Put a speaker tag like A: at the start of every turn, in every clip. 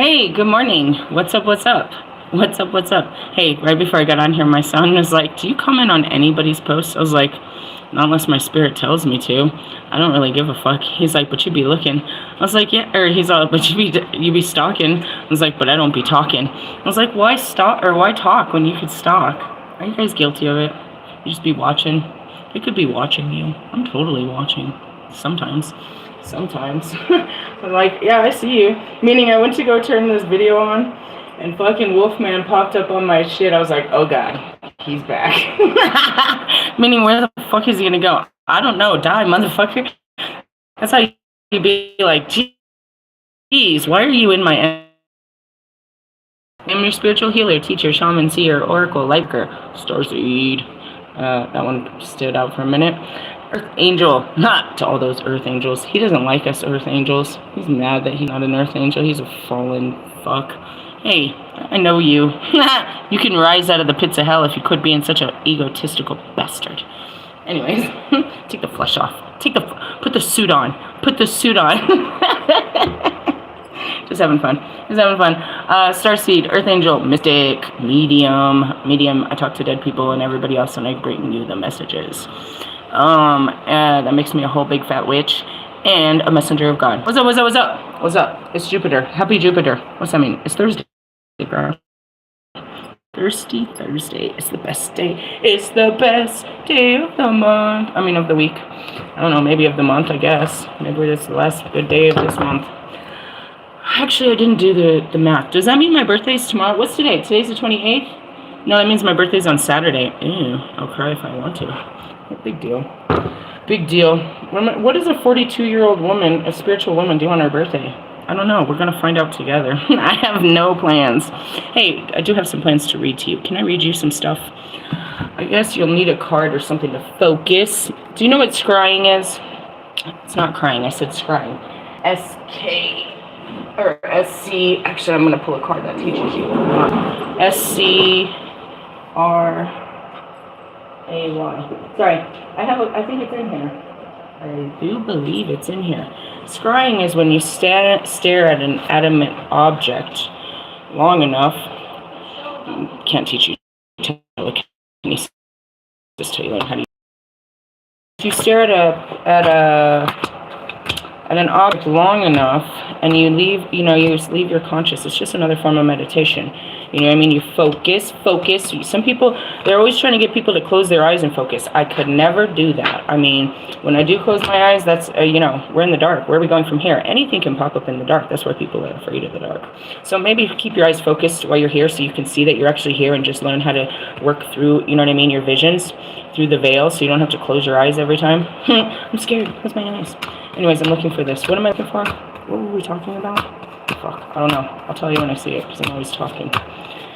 A: Hey, good morning. What's up? What's up? What's up? What's up? Hey, right before I got on here, my son was like, "Do you comment on anybody's posts?" I was like, "Not unless my spirit tells me to. I don't really give a fuck." He's like, "But you be looking." I was like, "Yeah." Or he's all, "But you be stalking." I was like, "But I don't be talking." I was like, "Why stalk or why talk when you could stalk? Are you guys guilty of it? You just be watching. They could be watching you. I'm totally watching. Sometimes." Sometimes. I'm like, yeah, I see you. Meaning I went to go turn this video on and fucking Wolfman popped up on my shit. I was like, oh god, he's back. Meaning where the fuck is he gonna go? I don't know. Die, motherfucker. That's how you be like, geez, why are you in my... I'm your spiritual healer, teacher, shaman, seer, oracle, lifer, Starseed. That one stood out for a minute. Earth angel, not to all those earth angels. He doesn't like us earth angels. He's mad that he's not an earth angel. He's a fallen fuck. Hey, I know you. You can rise out of the pits of hell if you quit being such an egotistical bastard. Anyways, take the flesh off. Put the suit on. Put the suit on. Just having fun. Starseed, Earth Angel, Mystic, Medium. I talk to dead people and everybody else, and I bring you the messages. And that makes me a whole big fat witch and a messenger of God. What's up? It's Jupiter. Happy Jupiter. What's that mean? It's Thursday, bro. Thirsty Thursday. It's the best day. It's the best day of the month. I mean, of the week. I don't know, maybe of the month, I guess. Maybe it's the last good day of this month. Actually, I didn't do the math. Does that mean my birthday's tomorrow? What's today? Today's the 28th? No, that means my birthday's on Saturday. Ew, I'll cry if I want to. Big deal. What does a 42-year-old woman, a spiritual woman, do on her birthday? I don't know. We're going to find out together. I have no plans. Hey, I do have some plans to read to you. Can I read you some stuff? I guess you'll need a card or something to focus. Do you know what scrying is? It's not crying. I said scrying. S-K... or S-C... Actually, I'm going to pull a card that teaches you. S-C-R... A-Y. Sorry, I think it's in here. I do believe it's in here. Scrying is when you stare at an adamant object long enough. Can't teach you telekinesis. Just tell you how to. If you stare at an object long enough and you leave your conscious, it's just another form of meditation. You know what I mean? You focus. Some people, they're always trying to get people to close their eyes and focus. I could never do that. I mean, when I do close my eyes, that's, we're in the dark. Where are we going from here? Anything can pop up in the dark. That's why people are afraid of the dark. So maybe keep your eyes focused while you're here so you can see that you're actually here and just learn how to work through, you know what I mean, your visions through the veil so you don't have to close your eyes every time. I'm scared. Close my eyes. Anyways, I'm looking for this. What am I looking for? What were we talking about? Fuck, I don't know. I'll tell you when I see it because I'm always talking.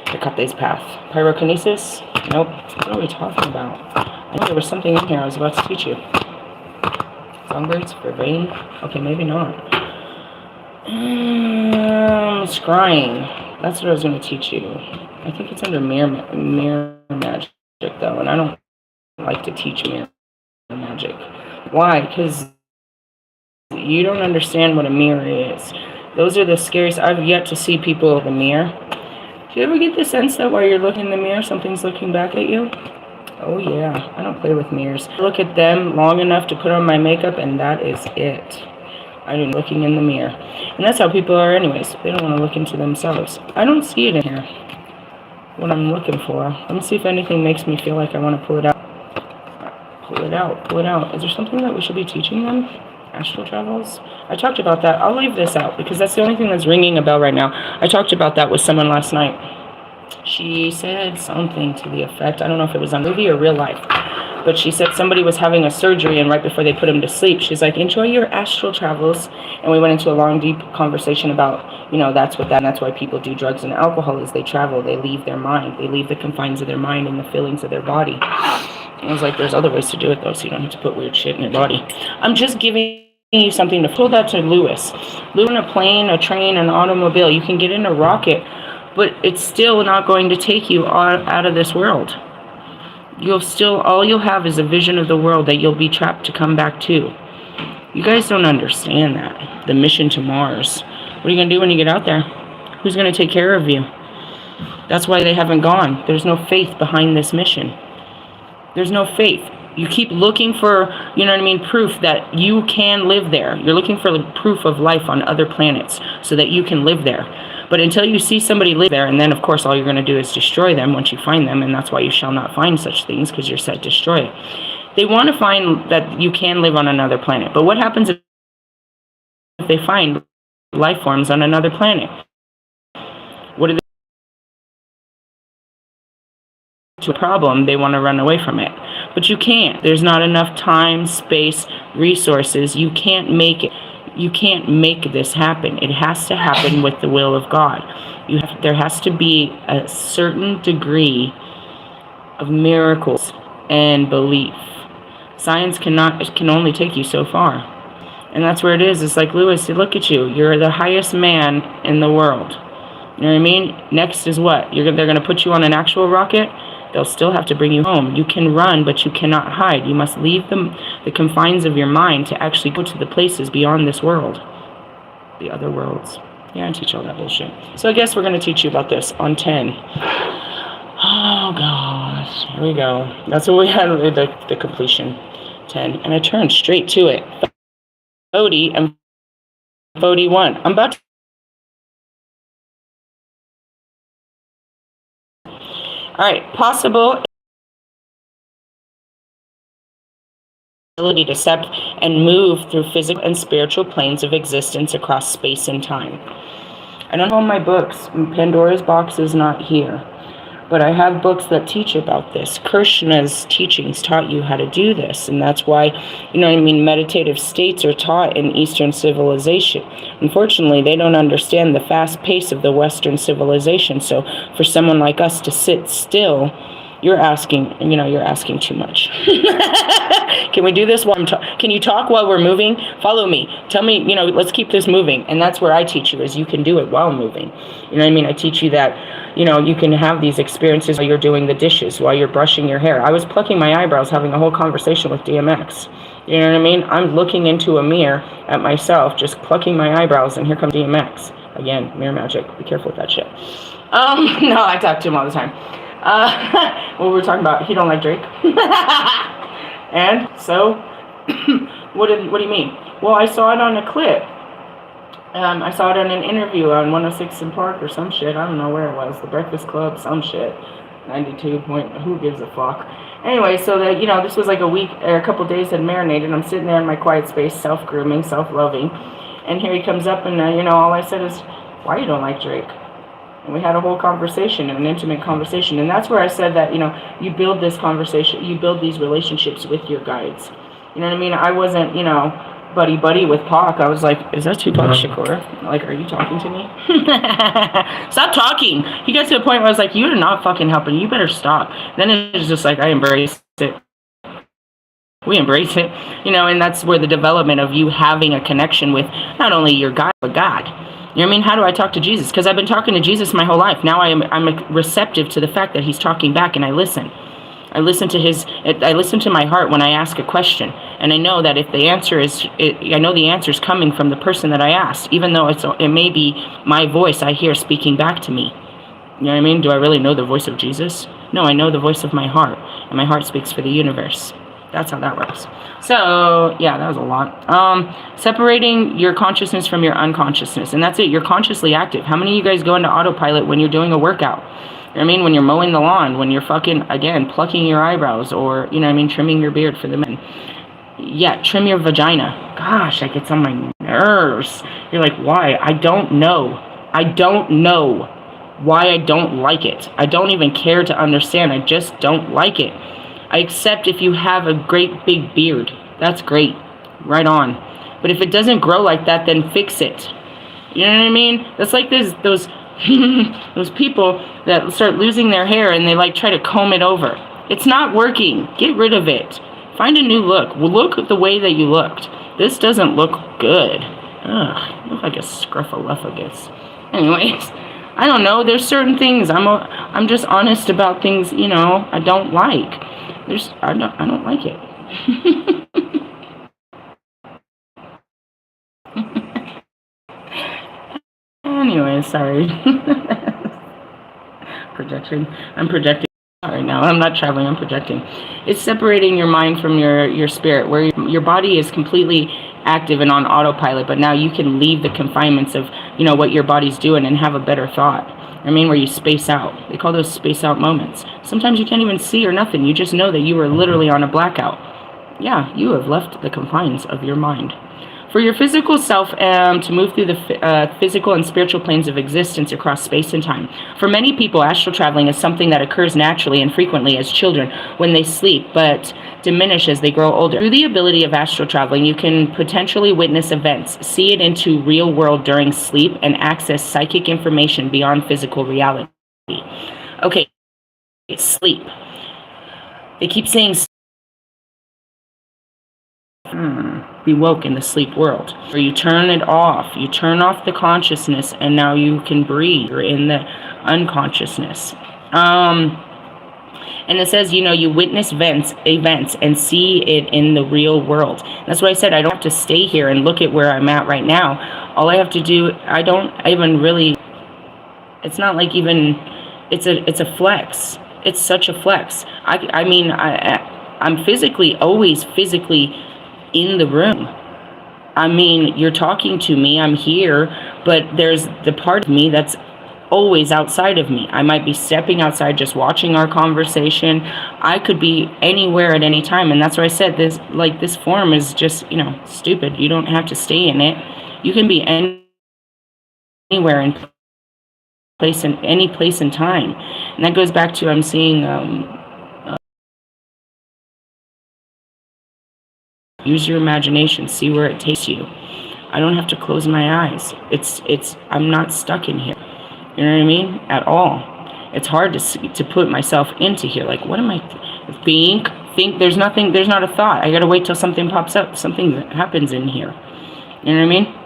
A: Hecate's path. Pyrokinesis? Nope. What are we talking about? I know there was something in here I was about to teach you. Songbirds? Vervain? Okay, maybe not. Scrying. That's what I was going to teach you. I think it's under mirror magic, though, and I don't like to teach mirror magic. Why? Because you don't understand what a mirror is. Those are the scariest. I've yet to see people with a mirror. Do you ever get the sense that while you're looking in the mirror, something's looking back at you? Oh yeah, I don't play with mirrors. I look at them long enough to put on my makeup, and that is it. I'm looking in the mirror. And that's how people are anyways. They don't want to look into themselves. I don't see it in here. What I'm looking for. Let me see if anything makes me feel like I want to pull it out. Pull it out. Is there something that we should be teaching them? Astral travels? I talked about that. I'll leave this out because that's the only thing that's ringing a bell right now. I talked about that with someone last night. She said something to the effect, I don't know if it was on movie or real life, but she said somebody was having a surgery and right before they put him to sleep, she's like, enjoy your astral travels. And we went into a long, deep conversation about, that's why people do drugs and alcohol is they travel, they leave their mind, they leave the confines of their mind and the feelings of their body. And I was like, there's other ways to do it though, so you don't have to put weird shit in your body. I'm just giving you something to pull that to Lewis. In a plane, a train, an automobile, you can get in a rocket, but it's still not going to take you out of this world. All you'll have is a vision of the world that you'll be trapped to come back to. You guys don't understand that. The mission to Mars. What are you going to do when you get out there? Who's going to take care of you? That's why they haven't gone. There's no faith behind this mission. There's no faith. You keep looking for, you know what I mean, proof that you can live there. You're looking for proof of life on other planets so that you can live there. But until you see somebody live there, and then, of course, all you're going to do is destroy them once you find them, and that's why you shall not find such things, because you're set to destroy it. They want to find that you can live on another planet. But what happens if they find life forms on another planet? What do they do? To a problem, they want to run away from it. But you can't. There's not enough time, space, resources. You can't make it. You can't make this happen. It has to happen with the will of God. There has to be a certain degree of miracles and belief. Science can only take you so far. And that's where it is. It's like, Lewis, look at you. You're the highest man in the world. You know what I mean? Next is what? They're going to put you on an actual rocket? They'll still have to bring you home. You can run, but you cannot hide. You must leave the confines of your mind to actually go to the places beyond this world. The other worlds. Yeah, I teach all that bullshit. So I guess we're going to teach you about this on 10. Oh, gosh. Here we go. That's what we had with the completion. 10. And I turned straight to it. Bodhi and 41. I'm about to... All right, possible ability to step and move through physical and spiritual planes of existence across space and time. I don't have my books. Pandora's box is not here. But I have books that teach about this. Krishna's teachings taught you how to do this. And that's why, you know what I mean, meditative states are taught in Eastern civilization. Unfortunately, they don't understand the fast pace of the Western civilization. So for someone like us to sit still, you're asking too much. Can we do this while can you talk while we're moving? Follow me. Tell me, let's keep this moving. And that's where I teach you, is you can do it while moving. You know what I mean? I teach you that, you can have these experiences while you're doing the dishes, while you're brushing your hair. I was plucking my eyebrows, having a whole conversation with DMX. You know what I mean? I'm looking into a mirror at myself, just plucking my eyebrows, and here comes DMX. Again, mirror magic. Be careful with that shit. No, I talk to him all the time. What we were talking about, he don't like Drake. And so, what do you mean? Well, I saw it on a clip. I saw it in an interview on 106 in Park or some shit. I don't know where it was. The Breakfast Club, some shit. 92 point, who gives a fuck? Anyway, so that, this was like a week or a couple days had marinated. I'm sitting there in my quiet space, self-grooming, self-loving. And here he comes up and, all I said is, why you don't like Drake? And we had a whole conversation, an intimate conversation. And that's where I said that, you build this conversation, you build these relationships with your guides. You know what I mean? I wasn't, buddy with Pac. I was like, is that Tupac Shakur? Like, are you talking to me? Stop talking. He got to the point where I was like, you're not fucking helping. You better stop. Then it's just like, I embrace it. We embrace it. And that's where the development of you having a connection with not only your guide, but God. You know what I mean? How do I talk to Jesus? Because I've been talking to Jesus my whole life. Now I'm receptive to the fact that he's talking back, and I listen. I listen to my heart when I ask a question, and I know that if the answer I know the answer is coming from the person that I asked, even though it may be my voice I hear speaking back to me. You know what I mean? Do I really know the voice of Jesus? No, I know the voice of my heart, and my heart speaks for the universe. That's how that works. So, yeah, that was a lot. Separating your consciousness from your unconsciousness, and that's it. You're consciously active. How many of you guys go into autopilot when you're doing a workout? You know what I mean? When you're mowing the lawn, when you're plucking your eyebrows, or, trimming your beard for the men. Yeah, trim your vagina. Gosh, that gets on my nerves. You're like, why? I don't know. I don't know why I don't like it. I don't even care to understand. I just don't like it. I accept if you have a great big beard. That's great. Right on. But if it doesn't grow like that, then fix it. You know what I mean? That's like those those people that start losing their hair and they try to comb it over. It's not working. Get rid of it. Find a new look. Look the way that you looked. This doesn't look good. Ugh, look like a scruffaluffagus. Anyways, I don't know. There's certain things I'm just honest about things. I don't like. I don't like it. Anyway, sorry. Projection. I'm projecting right now. I'm not traveling, I'm projecting. It's separating your mind from your spirit, where your body is completely active and on autopilot, but now you can leave the confinements of, you know, what your body's doing and have a better thought. I mean, where you space out. They call those space out moments. Sometimes you can't even see or nothing. You just know that you were literally on a blackout. Yeah, you have left the confines of your mind. For your physical self to move through the physical and spiritual planes of existence across space and time. For many people, astral traveling is something that occurs naturally and frequently as children when they sleep, but diminish as they grow older. Through the ability of astral traveling, you can potentially witness events, see it into real world during sleep, and access psychic information beyond physical reality. Okay, sleep. They keep saying be woke in the sleep world, where you turn it off, you turn off the consciousness, and now you can breathe. You're in the unconsciousness. And it says, you know, you witness events and see it in the real world. That's why I said I don't have to stay here and look at where I'm at right now. All I have to do, I don't even really, it's not like even, it's a flex. It's such a flex. I mean, I'm physically, always physically in the room. I mean, you're talking to me, I'm here, but there's the part of me that's always outside of me. I might be stepping outside, just watching our conversation. I could be anywhere at any time, and that's why I said this, like, this form is just, you know, stupid. You don't have to stay in it. You can be anywhere in place, in any place in time. And that goes back to, I'm seeing use your imagination, see where it takes you. I don't have to close my eyes. I'm not stuck in here. You know what I mean? At all. It's hard to put myself into here. Like, what am I think? There's nothing, there's not a thought. I gotta wait till something pops up, something that happens in here. You know what I mean?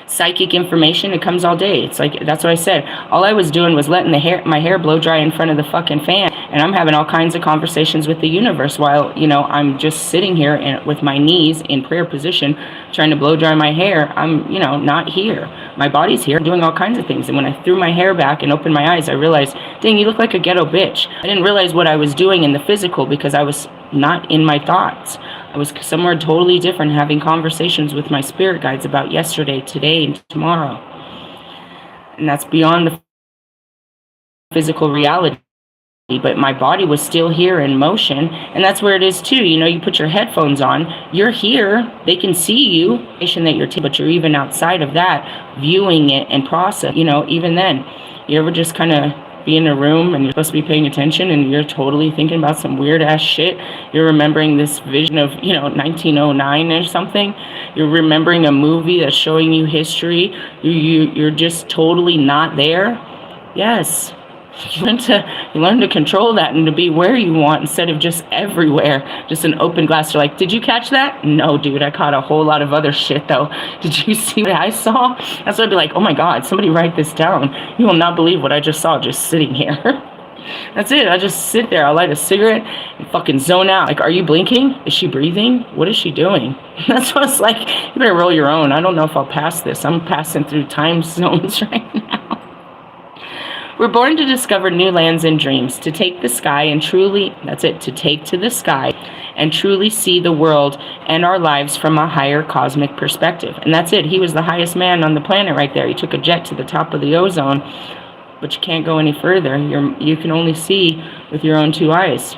A: Psychic information, it comes all day. It's like, that's what I said. All I was doing was letting my hair blow dry in front of the fucking fan, and I'm having all kinds of conversations with the universe while, you know, I'm just sitting here with my knees in prayer position trying to blow dry my hair. I'm, you know, not here. My body's here, doing all kinds of things. And when I threw my hair back and opened my eyes, I realized, dang, you look like a ghetto bitch. I didn't realize what I was doing in the physical because I was not in my thoughts. I was somewhere totally different, having conversations with my spirit guides about yesterday, today, and tomorrow. And that's beyond the physical reality. But my body was still here in motion, and that's where it is too. You know, you put your headphones on, you're here, they can see you, that you're but you're even outside of that, viewing it and process. You know, even then, you ever just kind of be in a room and you're supposed to be paying attention and you're totally thinking about some weird ass shit. You're remembering this vision of, you know, 1909 or something. You're remembering a movie that's showing you history. You're just totally not there. Yes. You learn to control that and to be where you want instead of just everywhere, just an open glass. You're like, did you catch that? No, dude, I caught a whole lot of other shit though. Did you see what I saw? That's what I'd be like, oh my God, somebody write this down. You will not believe what I just saw just sitting here. That's it. I just sit there. I'll light a cigarette and fucking zone out. Like, are you blinking? Is she breathing? What is she doing? That's what it's like. You better roll your own. I don't know if I'll pass this. I'm passing through time zones right now. We're born to discover new lands and dreams, to take the sky and truly, that's it, to take to the sky and truly see the world and our lives from a higher cosmic perspective. And that's it. He was the highest man on the planet right there. He took a jet to the top of the ozone, but you can't go any further. You can only see with your own two eyes.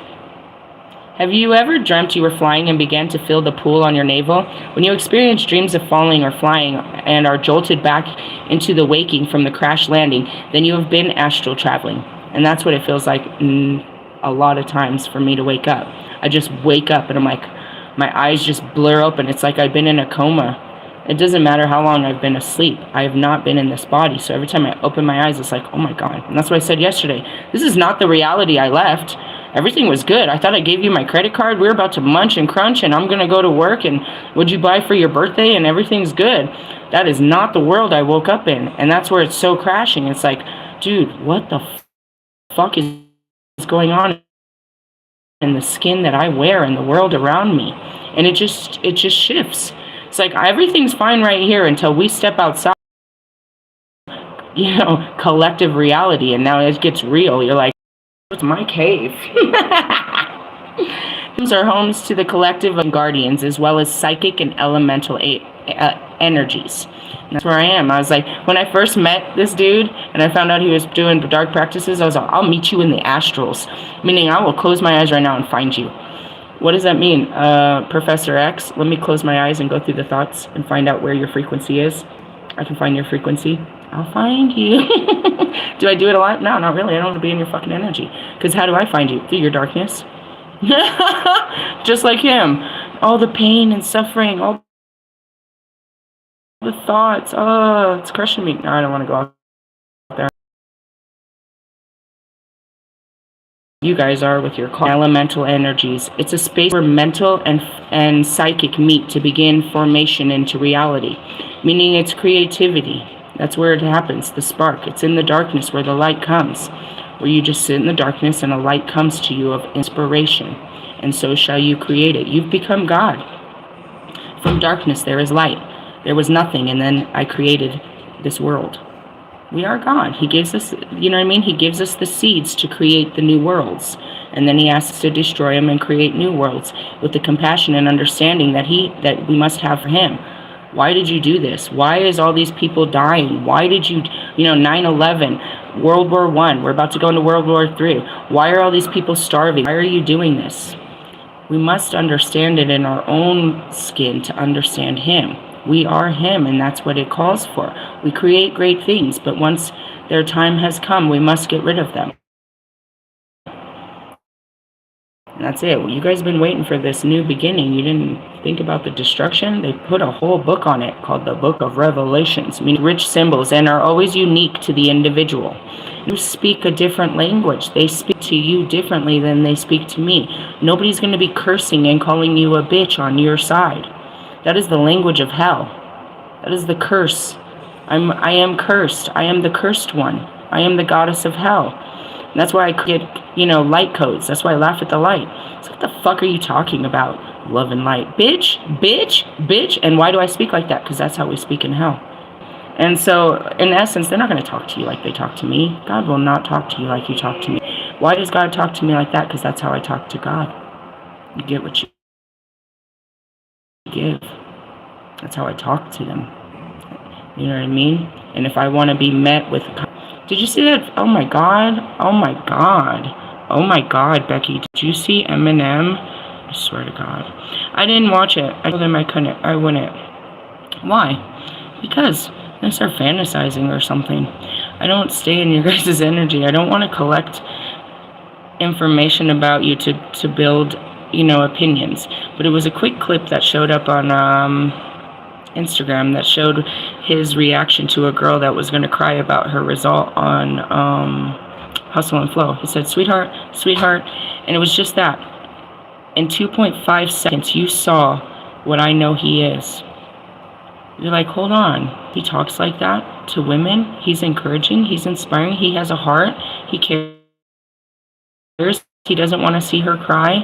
A: Have you ever dreamt you were flying and began to feel the pull on your navel? When you experience dreams of falling or flying and are jolted back into the waking from the crash landing, then you have been astral traveling. And that's what it feels like a lot of times for me to wake up. I just wake up and I'm like, my eyes just blur open. It's like I've been in a coma. It doesn't matter how long I've been asleep. I have not been in this body. So every time I open my eyes, it's like, oh my God. And that's what I said yesterday. This is not the reality I left. Everything was good. I thought I gave you my credit card. We were about to munch and crunch, and I'm going to go to work, and what'd you buy for your birthday, and everything's good. That is not the world I woke up in, and that's where it's so crashing. It's like, dude, what the fuck is going on in the skin that I wear in the world around me? And it just shifts. It's like everything's fine right here until we step outside. collective reality, and now it gets real. You're like, it's my cave. Homes are homes to the collective of guardians, as well as psychic and elemental energies. And that's where I am. I was like, when I first met this dude and I found out he was doing dark practices, I was like, I'll meet you in the astrals, meaning I will close my eyes right now and find you. What does that mean? Professor X, let me close my eyes and go through the thoughts and find out where your frequency is. I can find your frequency. I'll find you. Do I do it a lot? No, not really. I don't want to be in your fucking energy. Because how do I find you? Through your darkness. Just like him. All the pain and suffering, all the thoughts. Oh, it's crushing me. No, I don't want to go out there. You guys are with your elemental energies. It's a space where mental and psychic meet to begin formation into reality, meaning it's creativity. That's where it happens, the spark. It's in the darkness where the light comes, where you just sit in the darkness and a light comes to you of inspiration, and so shall you create it. You've become God. From darkness there is light. There was nothing, and then I created this world. We are God. He gives us, He gives us the seeds to create the new worlds. And then he asks to destroy them and create new worlds with the compassion and understanding that we must have for him. Why did you do this? Why is all these people dying? Why did you, 9/11, World War I, we're about to go into World War III. Why are all these people starving? Why are you doing this? We must understand it in our own skin to understand him. We are him, and that's what it calls for. We create great things, but once their time has come, we must get rid of them. And that's it. Well, you guys have been waiting for this new beginning. You didn't think about the destruction? They put a whole book on it called the Book of Revelations, meaning rich symbols, and are always unique to the individual. You speak a different language. They speak to you differently than they speak to me. Nobody's going to be cursing and calling you a bitch on your side. That is the language of hell. That is the curse. I am cursed. I am the cursed one. I am the goddess of hell. And that's why I get, light codes. That's why I laugh at the light. So what the fuck are you talking about? Love and light. Bitch, bitch, bitch. And why do I speak like that? Because that's how we speak in hell. And so, in essence, they're not going to talk to you like they talk to me. God will not talk to you like you talk to me. Why does God talk to me like that? Because that's how I talk to God. You get what you give. That's how I talk to them. You know what I mean? And if I want to be met with... Did you see that? Oh my God. Oh my God. Oh my God, Becky. Did you see Eminem? I swear to God. I didn't watch it. I told them I wouldn't. Why? Because I start fantasizing or something. I don't stay in your guys' energy. I don't want to collect information about you to build, opinions. But it was a quick clip that showed up on Instagram that showed his reaction to a girl that was going to cry about her result on Hustle and Flow. He said, sweetheart, and it was just that. In 2.5 seconds, you saw what I know he is. You're like, hold on. He talks like that to women. He's encouraging. He's inspiring. He has a heart. He cares. He doesn't want to see her cry.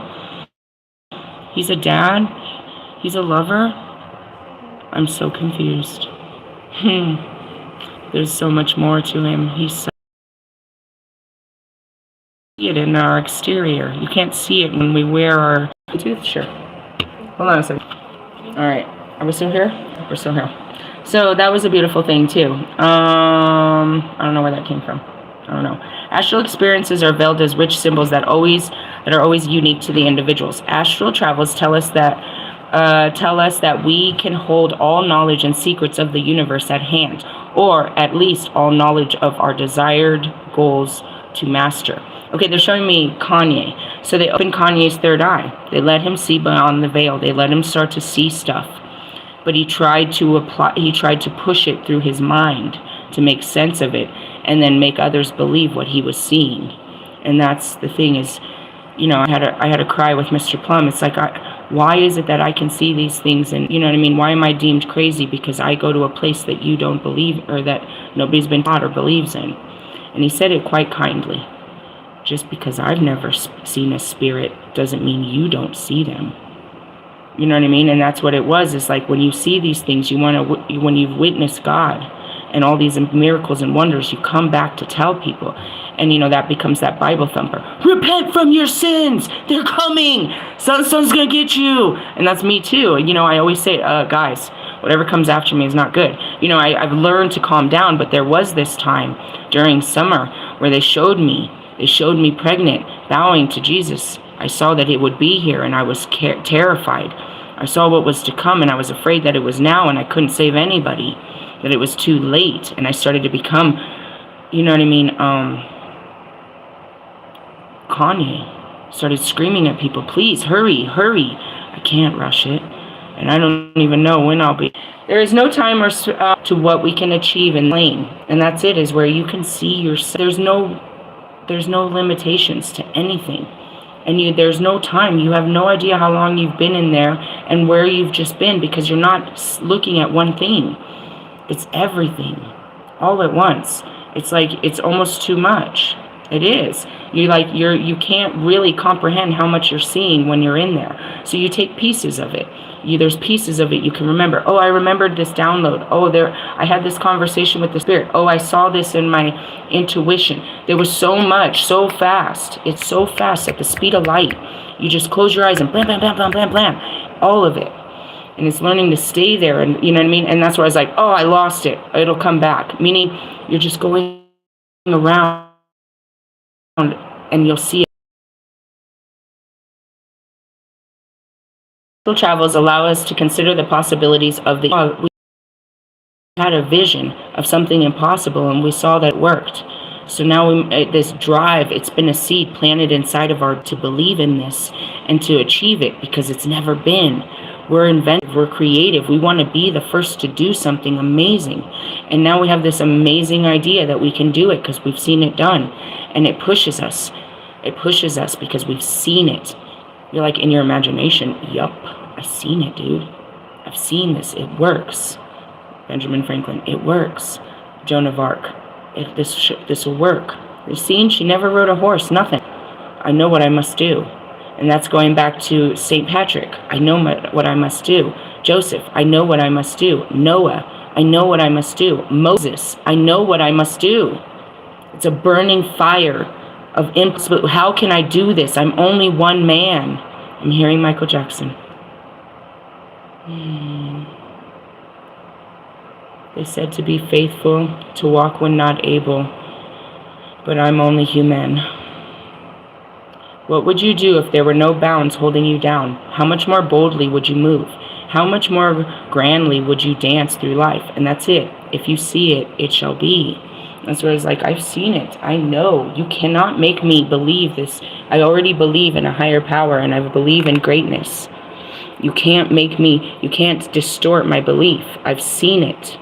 A: He's a dad. He's a lover. I'm so confused. There's so much more to him. He's so... See it in our exterior. You can't see it when we wear our tooth. Sure. Hold on a second. All right. Are we still here? We're still here. So that was a beautiful thing too. I don't know where that came from. I don't know. Astral experiences are veiled as rich symbols that are always unique to the individuals. Astral travels tell us that we can hold all knowledge and secrets of the universe at hand, or at least all knowledge of our desired goals to master. Okay, they're showing me Kanye. So they opened Kanye's third eye. They let him see beyond the veil. They let him start to see stuff. But he tried to push it through his mind to make sense of it and then make others believe what he was seeing. And that's the thing is, I had a cry with Mr. Plum. It's like, why is it that I can see these things? And why am I deemed crazy? Because I go to a place that you don't believe, or that nobody's been taught or believes in. And he said it quite kindly. Just because I've never seen a spirit doesn't mean you don't see them. You know what I mean? And that's what it was. It's like when you see these things, when you've witnessed God, and all these miracles and wonders, you come back to tell people. And, that becomes that Bible thumper. Repent from your sins. They're coming. Son's going to get you. And that's me too. I always say, guys, whatever comes after me is not good. I've learned to calm down, but there was this time during summer where they showed me pregnant, bowing to Jesus. I saw that it would be here, and I was terrified. I saw what was to come, and I was afraid that it was now, and I couldn't save anybody, that it was too late. And I started to become, Kanye. Started screaming at people, please, hurry, hurry. I can't rush it, and I don't even know when I'll be. There is no time or to what we can achieve in lane, and that's it, is where you can see yourself. There's no limitations to anything. And there's no time. You have no idea how long you've been in there and where you've just been, because you're not looking at one thing. It's everything all at once. It's like, it's almost too much. It is. You can't really comprehend how much you're seeing when you're in there. So you take pieces of it. There's pieces of it you can remember. Oh, I remembered this download. Oh, I had this conversation with the Spirit. Oh, I saw this in my intuition. There was so much, so fast. It's so fast, at the speed of light. You just close your eyes and blam, blam, blam, blam, blam, blam. All of it. And it's learning to stay there. And you know what I mean? And that's where I was like, oh, I lost it. It'll come back. Meaning you're just going around and you'll see it. Travels allow us to consider the possibilities of we had a vision of something impossible, and we saw that it worked. So now this drive, it's been a seed planted inside of to believe in this and to achieve it, because it's never been. We're inventive, we're creative, we want to be the first to do something amazing. And now we have this amazing idea that we can do it because we've seen it done. And it pushes us. It pushes us because we've seen it. You're like, in your imagination, yup, I've seen it, dude. I've seen this. It works. Benjamin Franklin, it works. Joan of Arc, this will work. You've seen, she never rode a horse, nothing. I know what I must do. And that's going back to St. Patrick. I know what I must do. Joseph, I know what I must do. Noah, I know what I must do. Moses, I know what I must do. It's a burning fire of impossible. How can I do this? I'm only one man. I'm hearing Michael Jackson. They said to be faithful, to walk when not able, but I'm only human. What would you do if there were no bounds holding you down? How much more boldly would you move? How much more grandly would you dance through life? And that's it. If you see it, it shall be. That's where it's like, I've seen it. I know. You cannot make me believe this. I already believe in a higher power, and I believe in greatness. You can't distort my belief. I've seen it.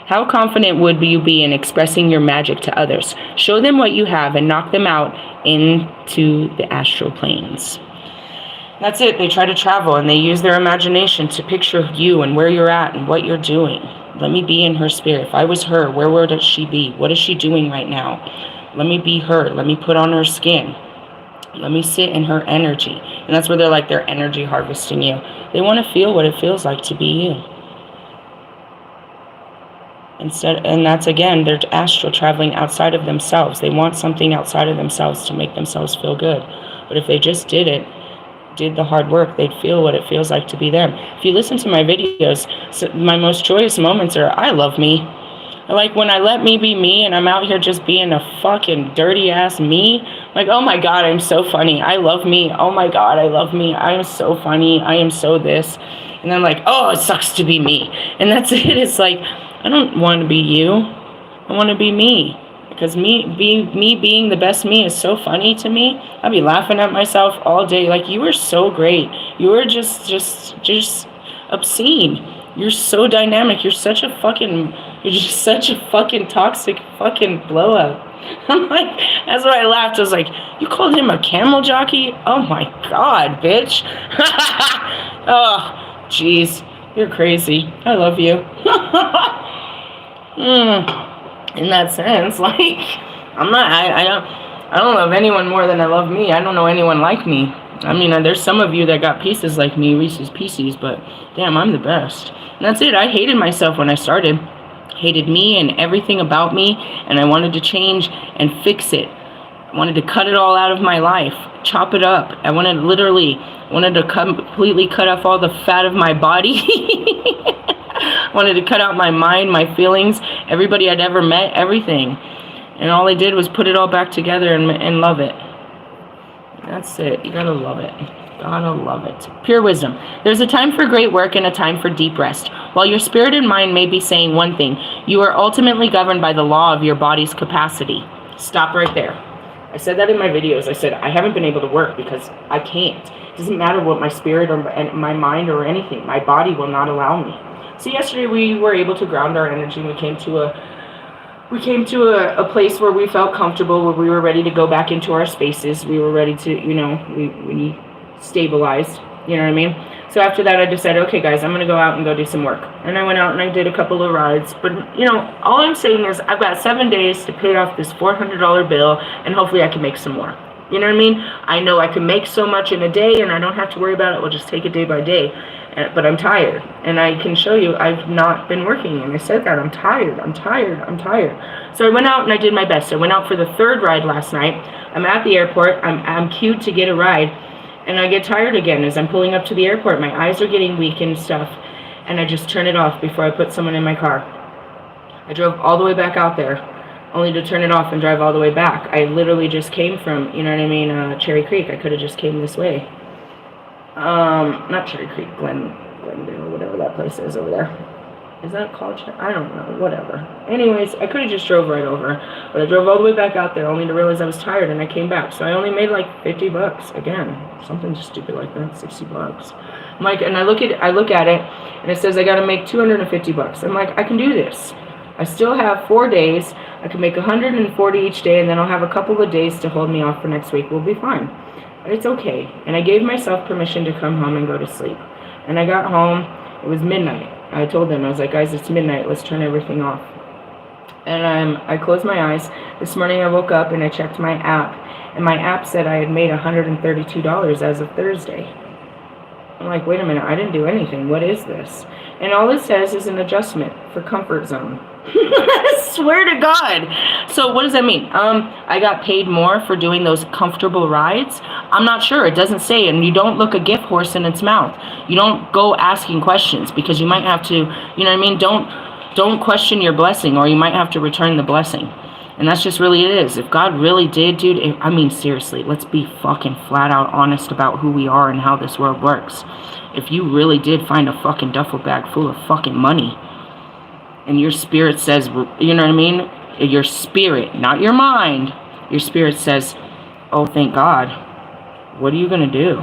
A: How confident would you be in expressing your magic to others? Show them what you have and knock them out into the astral planes. That's it. They try to travel, and they use their imagination to picture you and where you're at and what you're doing. Let me be in her spirit. If I was her, where would she be? What is she doing right now? Let me be her. Let me put on her skin. Let me sit in her energy. And that's where they're energy harvesting you. They want to feel what it feels like to be you. And that's, again, they're astral traveling outside of themselves. They want something outside of themselves to make themselves feel good. But if they just did the hard work, they'd feel what it feels like to be them. If you listen to my videos, my most joyous moments are, I love me. I like when I let me be me, and I'm out here just being a fucking dirty ass me. Like, oh my God, I'm so funny. I love me. Oh my God, I love me. I am so funny. I am so this. And I'm like, oh, it sucks to be me. And that's it. It's like, I don't want to be you. I want to be me. Because me being the best me is so funny to me. I'll be laughing at myself all day. Like, you are so great. You are just obscene. You're so dynamic. You're just such a fucking toxic fucking blow up. I'm like, that's why I laughed. I was like, you called him a camel jockey? Oh my God, bitch. Oh, jeez. You're crazy. I love you. In that sense, like, I don't love anyone more than I love me. I don't know anyone like me. I mean, there's some of you that got pieces like me, Reese's Pieces, but damn, I'm the best. And that's it. I hated myself when I started. hated me and everything about me, and I wanted to change and fix it. I wanted to cut it all out of my life, chop it up. I wanted to completely cut off all the fat of my body. I wanted to cut out my mind, my feelings, everybody I'd ever met, everything. And all I did was put it all back together and love it. That's it. You gotta love it. Gotta love it. Pure wisdom. There's a time for great work and a time for deep rest. While your spirit and mind may be saying one thing, you are ultimately governed by the law of your body's capacity. Stop right there. I said that in my videos. I said I haven't been able to work because I can't. It doesn't matter what my spirit or my mind or anything. My body will not allow me. So yesterday we were able to ground our energy. We came to a place where we felt comfortable, where we were ready to go back into our spaces. We were ready to, we stabilized, you know what I mean? So after that, I decided, okay, guys, I'm going to go out and go do some work. And I went out and I did a couple of rides. But, all I'm saying is I've got 7 days to pay off this $400 bill, and hopefully I can make some more. You know what I mean? I know I can make so much in a day, and I don't have to worry about it. We'll just take it day by day. But I'm tired. And I can show you I've not been working. And I said that. I'm tired. So I went out and I did my best. I went out for the 3rd ride last night. I'm at the airport. I'm queued to get a ride. And I get tired again as I'm pulling up to the airport. My eyes are getting weak and stuff. And I just turn it off before I put someone in my car. I drove all the way back out there, only to turn it off and drive all the way back. I literally just came from, Cherry Creek. I could have just came this way. Not Cherry Creek, Glendale, whatever that place is over there. Is that called Cherry? I don't know, whatever. Anyways, I could have just drove right over, but I drove all the way back out there only to realize I was tired, and I came back. So I only made like $50 again, something stupid like that, $60. I'm like, and I look at it, and it says I got to make $250. I'm like, I can do this. I still have 4 days. I can make 140 each day, and then I'll have a couple of days to hold me off for next week. We'll be fine. It's okay. And I gave myself permission to come home and go to sleep. And I got home. It was midnight. I told them, I was like, guys, it's midnight. Let's turn everything off. And I closed my eyes. This morning I woke up and I checked my app. And my app said I had made $132 as of Thursday. I'm like, wait a minute. I didn't do anything. What is this? And all it says is an adjustment for comfort zone. I swear to God. So what does that mean? I got paid more for doing those comfortable rides? I'm not sure. It doesn't say. And you don't look a gift horse in its mouth. You don't go asking questions because you might have to, don't question your blessing, or you might have to return the blessing. And that's just really it is. If God really did, dude, seriously, let's be fucking flat out honest about who we are and how this world works. If you really did find a fucking duffel bag full of fucking money, and your spirit says, you know what I mean? Your spirit, not your mind. Your spirit says, oh, thank God. What are you going to do?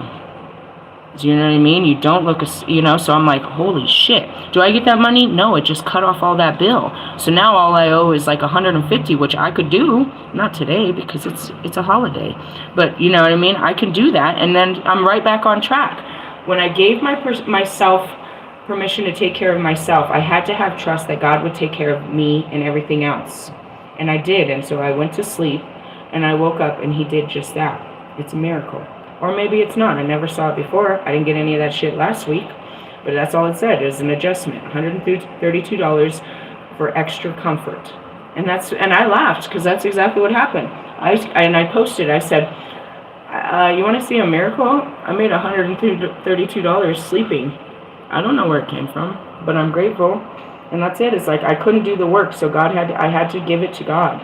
A: Do you know what I mean? You don't look, so I'm like, holy shit. Do I get that money? No, it just cut off all that bill. So now all I owe is like 150, which I could do. Not today because it's a holiday. But you know what I mean? I can do that. And then I'm right back on track. When I gave myself permission to take care of myself, I had to have trust that God would take care of me and everything else. And I did. And so I went to sleep and I woke up and he did just that. It's a miracle. Or maybe it's not. I never saw it before. I didn't get any of that shit last week. But that's all it said. It was an adjustment. $132 for extra comfort. And I laughed because that's exactly what happened. I posted. I said, you want to see a miracle? I made $132 sleeping. I don't know where it came from, but I'm grateful. And that's it. It's like I couldn't do the work, so I had to give it to God.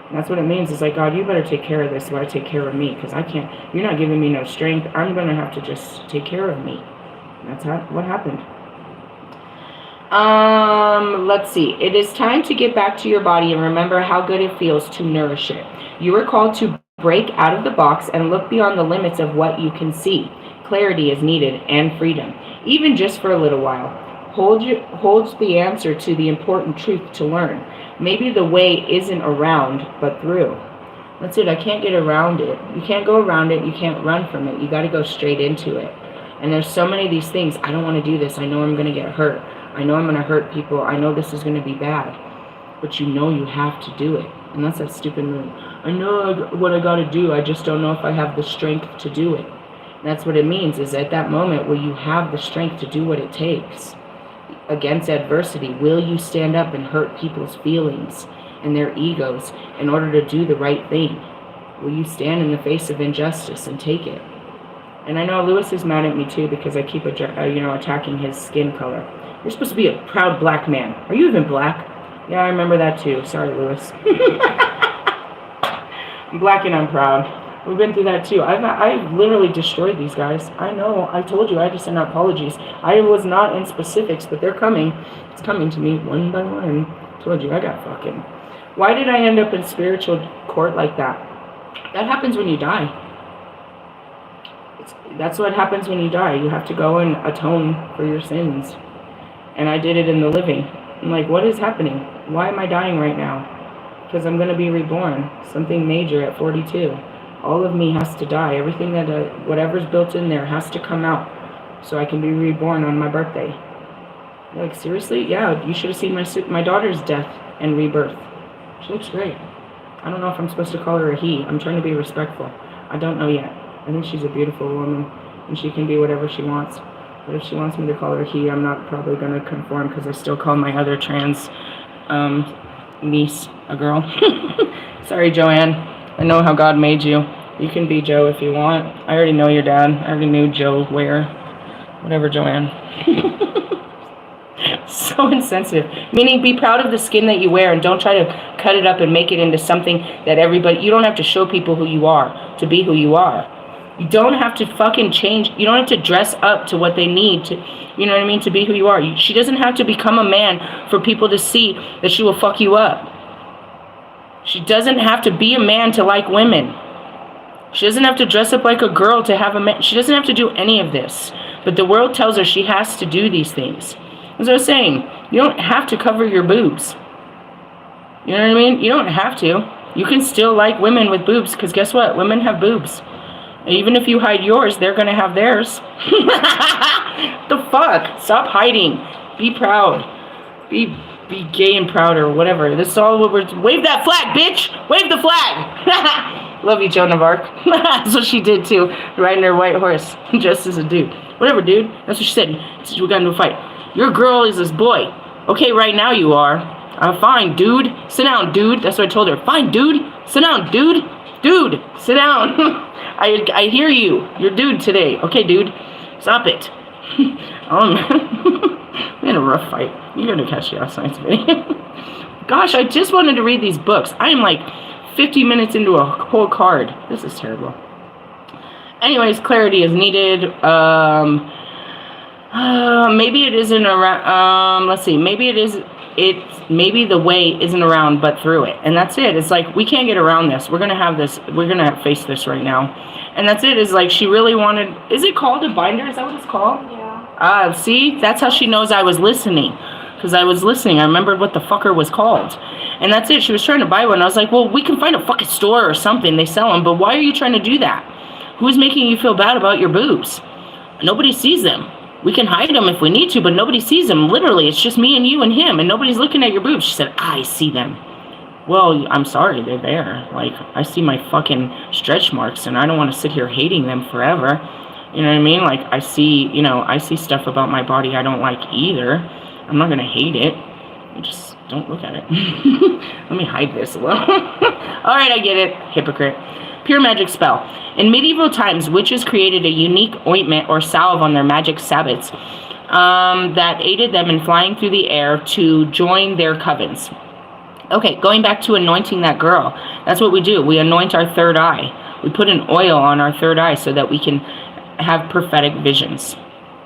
A: And that's what it means. It's like, God, you better take care of this while I take care of me, because I can't. You're not giving me no strength. I'm going to have to just take care of me. And that's what happened. Let's see. It is time to get back to your body and remember how good it feels to nourish it. You are called to break out of the box and look beyond the limits of what you can see. Clarity is needed and freedom, even just for a little while. Holds the answer to the important truth to learn. Maybe the way isn't around, but through. That's it. I can't get around it. You can't go around it. You can't run from it. You got to go straight into it. And there's so many of these things. I don't want to do this. I know I'm going to get hurt. I know I'm going to hurt people. I know this is going to be bad. But you know you have to do it. And that's that stupid move. I know what I got to do. I just don't know if I have the strength to do it. And that's what it means, is at that moment where you have the strength to do what it takes. against adversity? Will you stand up and hurt people's feelings and their egos in order to do the right thing? Will you stand in the face of injustice and take it? And I know Lewis is mad at me too because I keep attacking his skin color. You're supposed to be a proud black man. Are you even black? Yeah, I remember that too. Sorry, Lewis. I'm black and I'm proud. We've been through that too. I've literally destroyed these guys. I know. I told you I had to send out apologies. I was not in specifics, but they're coming. It's coming to me one by one. I told you I got fucking. Why did I end up in spiritual court like that? That happens when you die. That's what happens when you die. You have to go and atone for your sins. And I did it in the living. I'm like, what is happening? Why am I dying right now? Because I'm going to be reborn. Something major at 42. All of me has to die. Everything that, whatever's built in there has to come out. So I can be reborn on my birthday. Like, seriously? Yeah, you should have seen my daughter's death and rebirth. She looks great. I don't know if I'm supposed to call her a he. I'm trying to be respectful. I don't know yet. I think she's a beautiful woman. And she can be whatever she wants. But if she wants me to call her he, I'm not probably going to conform because I still call my other trans niece a girl. Sorry, Joanne. I know how God made you. You can be Joe if you want. I already know your dad. I already knew Joe where. Whatever, Joanne. So insensitive. Meaning, be proud of the skin that you wear and don't try to cut it up and make it into something that everybody... You don't have to show people who you are to be who you are. You don't have to fucking change. You don't have to dress up to what they need to, you know what I mean, to be who you are. She doesn't have to become a man for people to see that she will fuck you up. She doesn't have to be a man to like women. She doesn't have to dress up like a girl to have a man. She doesn't have to do any of this. But the world tells her she has to do these things. As I was saying, you don't have to cover your boobs. You know what I mean? You don't have to. You can still like women with boobs because guess what? Women have boobs. Even if you hide yours, they're going to have theirs. The fuck? Stop hiding. Be proud. Be gay and proud or whatever. This is all what we're... Wave that flag, bitch! Wave the flag! Love you, Joan of Arc. That's what she did too. Riding her white horse. Just as a dude. Whatever, dude. That's what she said. We got into a fight. Your girl is this boy. Okay, right now you are. Fine, dude. Sit down, dude. That's what I told her. Fine, dude. Sit down, dude. Dude, sit down. I hear you. You're dude today. Okay, dude. Stop it. We had a rough fight. You're going to catch the outside video. Gosh, I just wanted to read these books. I am like 50 minutes into a whole card. This is terrible. Anyways, clarity is needed. Maybe it isn't around. Let's see. Maybe it is. Maybe the way isn't around, but through it. And that's it. It's like, we can't get around this. We're going to have this. We're going to face this right now. And that's it. It's like, she really wanted, is it called a binder? Is that what it's called? Yeah. See, that's how she knows I was listening. Because I was listening. I remembered what the fucker was called. And that's it. She was trying to buy one. I was like, well, we can find a fucking store or something. They sell them. But why are you trying to do that? Who's making you feel bad about your boobs? Nobody sees them. We can hide them if we need to, but nobody sees them. Literally, it's just me and you and him, and nobody's looking at your boobs. She said, I see them. Well, I'm sorry, they're there. Like, I see my fucking stretch marks, and I don't want to sit here hating them forever. You know what I mean? Like, I see, I see stuff about my body I don't like either. I'm not going to hate it. Just don't look at it. Let me hide this a little. All right, I get it. Hypocrite. Pure magic spell. In medieval times, witches created a unique ointment or salve on their magic sabbats that aided them in flying through the air to join their covens. Okay, going back to anointing that girl. That's what we do. We anoint our third eye. We put an oil on our third eye so that we can have prophetic visions.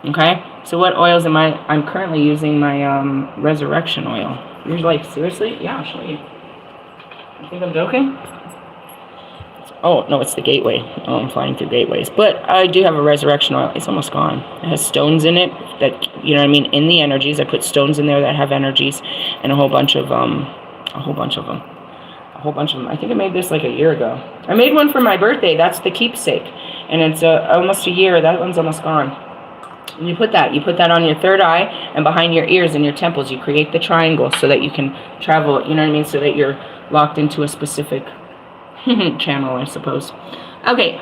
A: Okay? So what oils am I? I'm currently using my resurrection oil. You're like, seriously? Yeah, I'll show you. You think I'm joking? Oh, no, it's the gateway. Oh, I'm flying through gateways. But I do have a resurrection oil. It's almost gone. It has stones in it that, you know what I mean, in the energies. I put stones in there that have energies and a whole bunch of them. I think I made this like a year ago. I made one for my birthday. That's the keepsake. And it's almost a year. That one's almost gone. And you put that on your third eye and behind your ears and your temples. You create the triangle so that you can travel, you know what I mean, so that you're locked into a specific Channel, I suppose. Okay,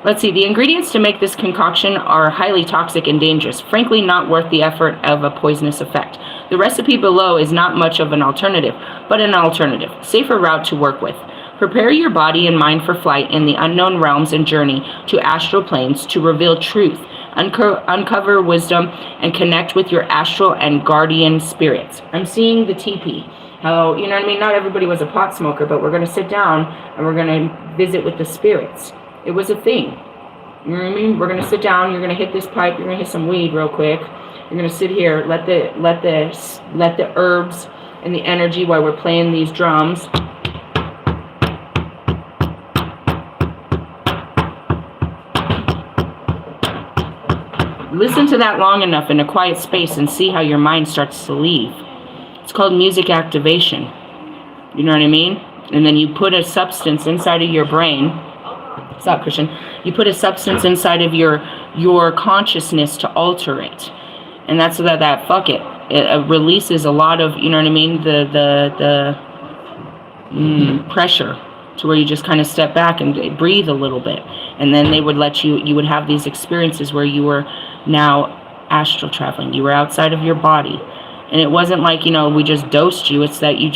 A: let's see. The ingredients to make this concoction are highly toxic and dangerous, frankly not worth the effort of a poisonous effect. The recipe below is not much of an alternative, but an alternative, safer route to work with. Prepare your body and mind for flight in the unknown realms and journey to astral planes to reveal truth, uncover wisdom, and connect with your astral and guardian spirits. I'm seeing the teepee. How, you know what I mean? Not everybody was a pot smoker, but we're going to sit down and we're going to visit with the spirits. It was a thing. You know what I mean? We're going to sit down, you're going to hit this pipe, you're going to hit some weed real quick. You're going to sit here, let the herbs and the energy while we're playing these drums. Listen to that long enough in a quiet space and see how your mind starts to leave. It's called music activation. You know what I mean? And then you put a substance inside of your brain. Stop, Christian. You put a substance inside of your consciousness to alter it. And that's that fuck it. It releases a lot of, you know what I mean, the pressure to where you just kind of step back and breathe a little bit. And then they would let you would have these experiences where you were now astral traveling. You were outside of your body. And it wasn't like, you know, we just dosed you. It's that you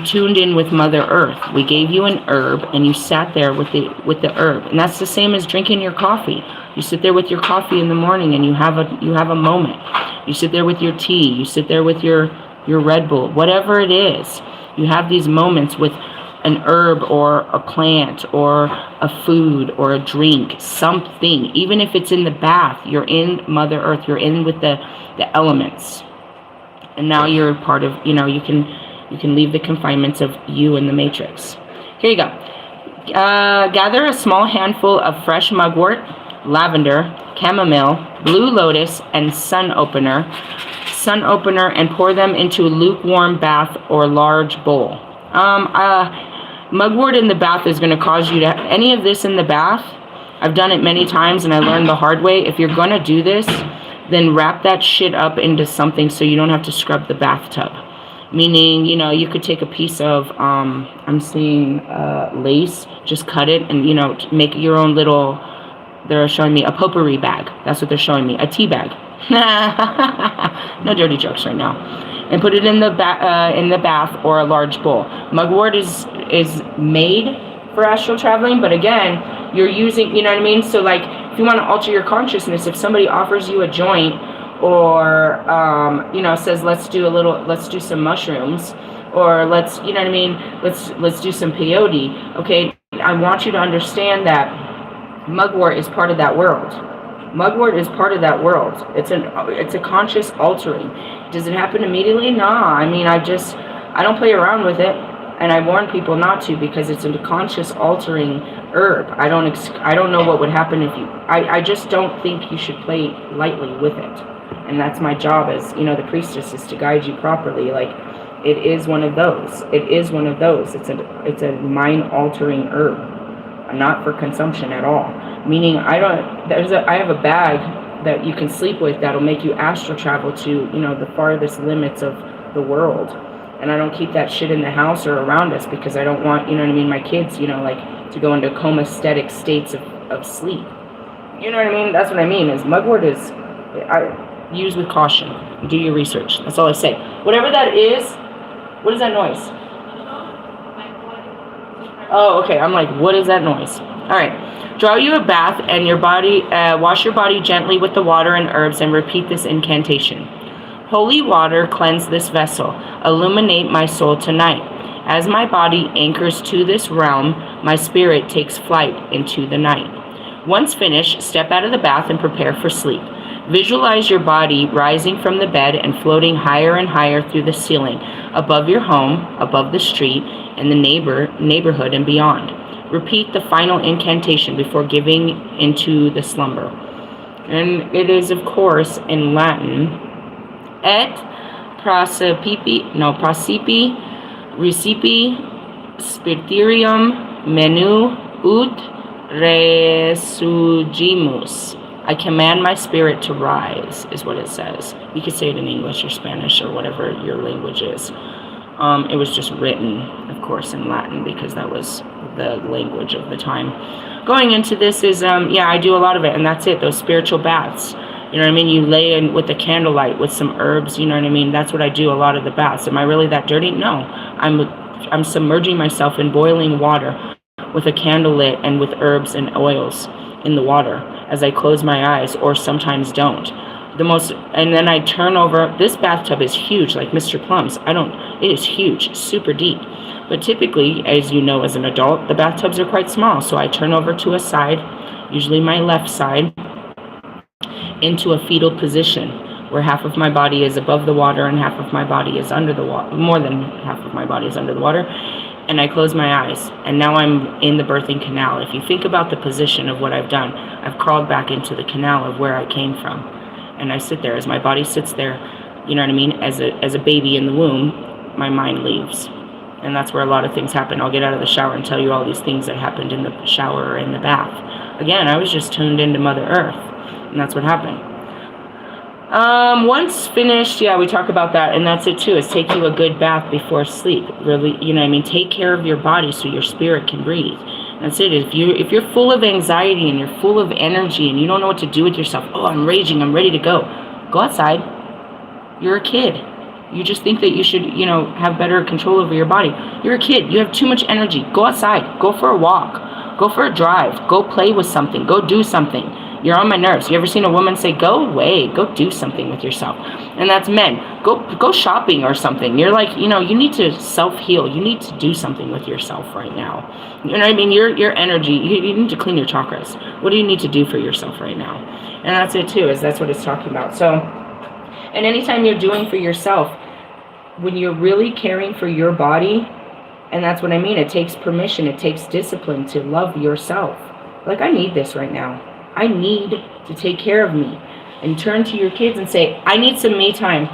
A: tuned in with Mother Earth. We gave you an herb and you sat there with the herb. And that's the same as drinking your coffee. You sit there with your coffee in the morning and you have a moment. You sit there with your tea. You sit there with your Red Bull. Whatever it is, you have these moments with an herb or a plant or a food or a drink, something. Even if it's in the bath, you're in Mother Earth. You're in with the elements. And now you're part of, you know, you can leave the confinements of you in the matrix. Here you go. Gather a small handful of fresh mugwort, lavender, chamomile, blue lotus, and sun opener, and pour them into a lukewarm bath or large bowl. Mugwort in the bath is going to cause you to, any of this in the bath, I've done it many times and I learned the hard way. If you're going to do this, then wrap that shit up into something so you don't have to scrub the bathtub. Meaning, you know, you could take a piece of, I'm seeing lace, just cut it and, you know, make your own little, they're showing me a potpourri bag. That's what they're showing me, a tea bag. No dirty jokes right now. And put it in the bath or a large bowl. Mugwort is made for astral traveling, but again, you're using, you know what I mean? So like, if you want to alter your consciousness, if somebody offers you a joint or, you know, says, let's do some mushrooms, or let's, you know what I mean? Let's do some peyote. Okay. I want you to understand that mugwort is part of that world. Mugwort is part of that world. It's a conscious altering. Does it happen immediately? Nah. I mean, I don't play around with it, and I warn people not to because it's a conscious altering herb. I don't know what would happen if you. I just don't think you should play lightly with it, and that's my job as, you know, the priestess, is to guide you properly. Like, it is one of those. It is one of those. It's a mind altering herb, not for consumption at all. Meaning, I have a bag that you can sleep with that'll make you astral travel to, you know, the farthest limits of the world. And I don't keep that shit in the house or around us because I don't want, you know what I mean, my kids, you know, like, to go into comaesthetic states of sleep. You know what I mean? That's what I mean, is mugwort is, use with caution. Do your research. That's all I say. Whatever that is, what is that noise? Oh, okay. I'm like, what is that noise? All right. Draw you a bath and your body, wash your body gently with the water and herbs and repeat this incantation. Holy water, cleanse this vessel. Illuminate my soul tonight. As my body anchors to this realm, my spirit takes flight into the night. Once finished, step out of the bath and prepare for sleep. Visualize your body rising from the bed and floating higher and higher through the ceiling, above your home, above the street, and the neighborhood and beyond. Repeat the final incantation before giving into the slumber. And it is, of course, in Latin. Et praecipi recipi spiriterium menu ut resurgimus. I command my spirit to rise, is what it says. You could say it in English or Spanish or whatever your language is. It was just written, of course, in Latin because that was the language of the time. Going into this is, yeah, I do a lot of it, and that's it, those spiritual baths. You know what I mean? You lay in with the candlelight with some herbs, you know what I mean? That's what I do, a lot of the baths. Am I really that dirty? No. I'm submerging myself in boiling water with a candle lit and with herbs and oils in the water as I close my eyes, or sometimes don't. And then I turn over. This bathtub is huge, like Mr. Plum's. It is huge, super deep. But typically, as you know, as an adult, the bathtubs are quite small. So I turn over to a side, usually my left side, into a fetal position where half of my body is above the water and half of my body is under the water. More than half of my body is under the water. And I close my eyes. And now I'm in the birthing canal. If you think about the position of what I've done, I've crawled back into the canal of where I came from. And I sit there. As my body sits there, you know what I mean? As a baby in the womb, my mind leaves. And that's where a lot of things happen. I'll get out of the shower and tell you all these things that happened in the shower or in the bath. Again, I was just tuned into Mother Earth. And that's what happened. Once finished, yeah, we talk about that. And that's it too, is take you a good bath before sleep. Really, you know what I mean? Take care of your body so your spirit can breathe. That's it. If you're full of anxiety and you're full of energy and you don't know what to do with yourself, oh, I'm raging, I'm ready to go outside. You're a kid. You just think that you should, you know, have better control over your body. You're a kid. You have too much energy. Go outside. Go for a walk. Go for a drive. Go play with something. Go do something. You're on my nerves. You ever seen a woman say, go away, go do something with yourself? And that's men. Go shopping or something. You're like, you know, you need to self-heal. You need to do something with yourself right now. You know what I mean? Your energy, you need to clean your chakras. What do you need to do for yourself right now? And that's it too, is that's what it's talking about. So, and anytime you're doing for yourself, when you're really caring for your body, and that's what I mean, it takes permission, it takes discipline to love yourself. Like, I need this right now. I need to take care of me. And turn to your kids and say, I need some me time.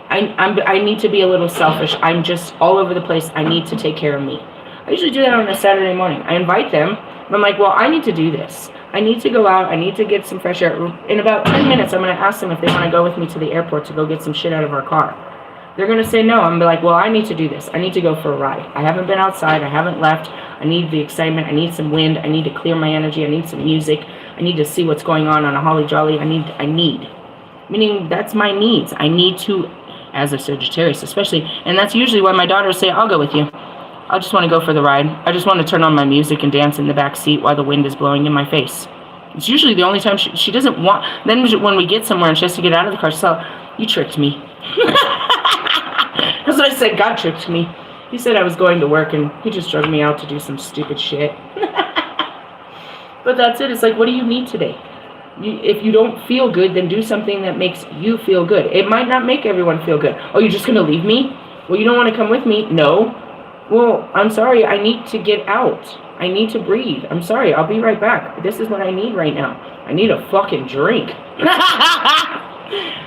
A: I need to be a little selfish. I'm just all over the place. I need to take care of me. I usually do that on a Saturday morning. I invite them, but I'm like, well, I need to do this. I need to go out. I need to get some fresh air. In about 10 minutes, I'm going to ask them if they want to go with me to the airport to go get some shit out of our car. They're going to say no. I'm like, well, I need to do this. I need to go for a ride. I haven't been outside. I haven't left. I need the excitement. I need some wind. I need to clear my energy. I need some music. I need to see what's going on a holly jolly. I need. Meaning that's my needs. I need to, as a Sagittarius especially. And that's usually when my daughters say, I'll go with you. I just want to go for the ride. I just want to turn on my music and dance in the back seat while the wind is blowing in my face. It's usually the only time she doesn't want. Then when we get somewhere and she has to get out of the car, she's like, you tricked me. That's what I said. God tricked me. He said I was going to work and he just drug me out to do some stupid shit. But that's it. It's like, what do you need today? If you don't feel good, then do something that makes you feel good. It might not make everyone feel good. Oh, you're just going to leave me? Well, you don't want to come with me? No. Well, I'm sorry. I need to get out. I need to breathe. I'm sorry. I'll be right back. This is what I need right now. I need a fucking drink.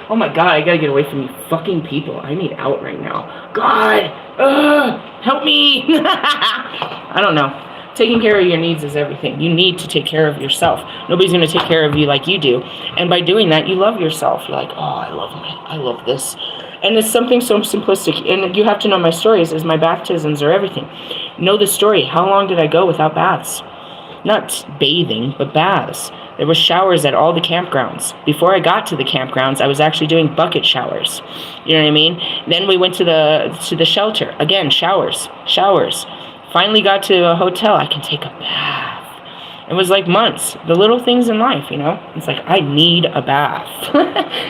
A: Oh my God, I gotta get away from you fucking people. I need out right now. God, help me. I don't know. Taking care of your needs is everything. You need to take care of yourself. Nobody's gonna take care of you like you do. And by doing that, you love yourself. You're like, oh, I love me. I love this. And it's something so simplistic. And you have to know my stories, is my baptisms are everything. Know the story. How long did I go without baths? Not bathing, but baths. There were showers at all the campgrounds. Before I got to the campgrounds, I was actually doing bucket showers. You know what I mean? Then we went to the shelter. Again, showers. Finally got to a hotel. I can take a bath. It was like months. The little things in life, you know? It's like, I need a bath.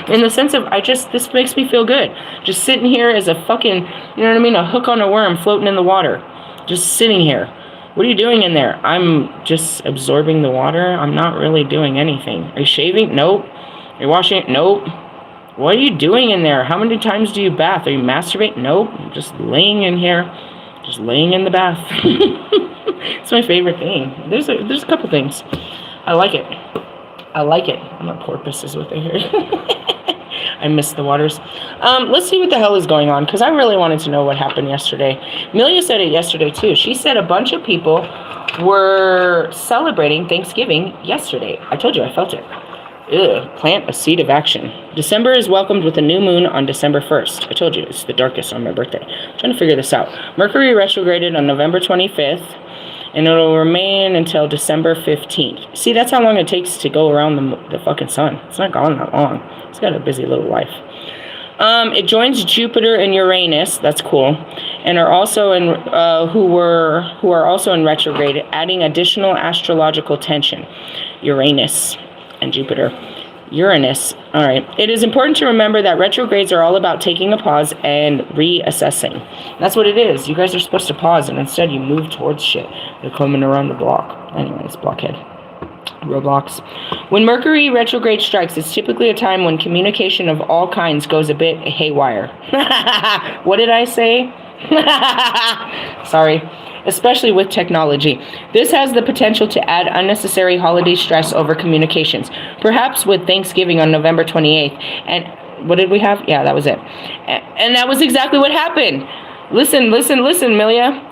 A: In the sense of, this makes me feel good. Just sitting here as a fucking, you know what I mean? A hook on a worm floating in the water. Just sitting here. What are you doing in there? I'm just absorbing the water. I'm not really doing anything. Are you shaving? Nope. Are you washing it? Nope. What are you doing in there? How many times do you bath? Are you masturbating? Nope. I'm just laying in here. Just laying in the bath. It's my favorite thing. There's a couple things. I like it. I'm a porpoise is what they heard. I miss the waters. Let's see what the hell is going on, because I really wanted to know what happened yesterday. Amelia said it yesterday, too. She said a bunch of people were celebrating Thanksgiving yesterday. I told you, I felt it. Plant a seed of action. December is welcomed with a new moon on December 1st. I told you, it's the darkest on my birthday. I'm trying to figure this out. Mercury retrograded on November 25th, and it'll remain until December 15th. See, that's how long it takes to go around the fucking sun. It's not gone that long. It's got a busy little life. It joins Jupiter and Uranus. That's cool, and are also in who are also in retrograde, adding additional astrological tension. Uranus and Jupiter. Uranus. All right. It is important to remember that retrogrades are all about taking a pause and reassessing. That's what it is. You guys are supposed to pause, and instead you move towards shit. They're coming around the block. Anyways, blockhead. Roblox. When Mercury retrograde strikes, it's typically a time when communication of all kinds goes a bit haywire. What did I say? Sorry. Especially with technology. This has the potential to add unnecessary holiday stress over communications. Perhaps with Thanksgiving on November 28th. And what did we have? Yeah, that was it. And that was exactly what happened. Listen, Milia.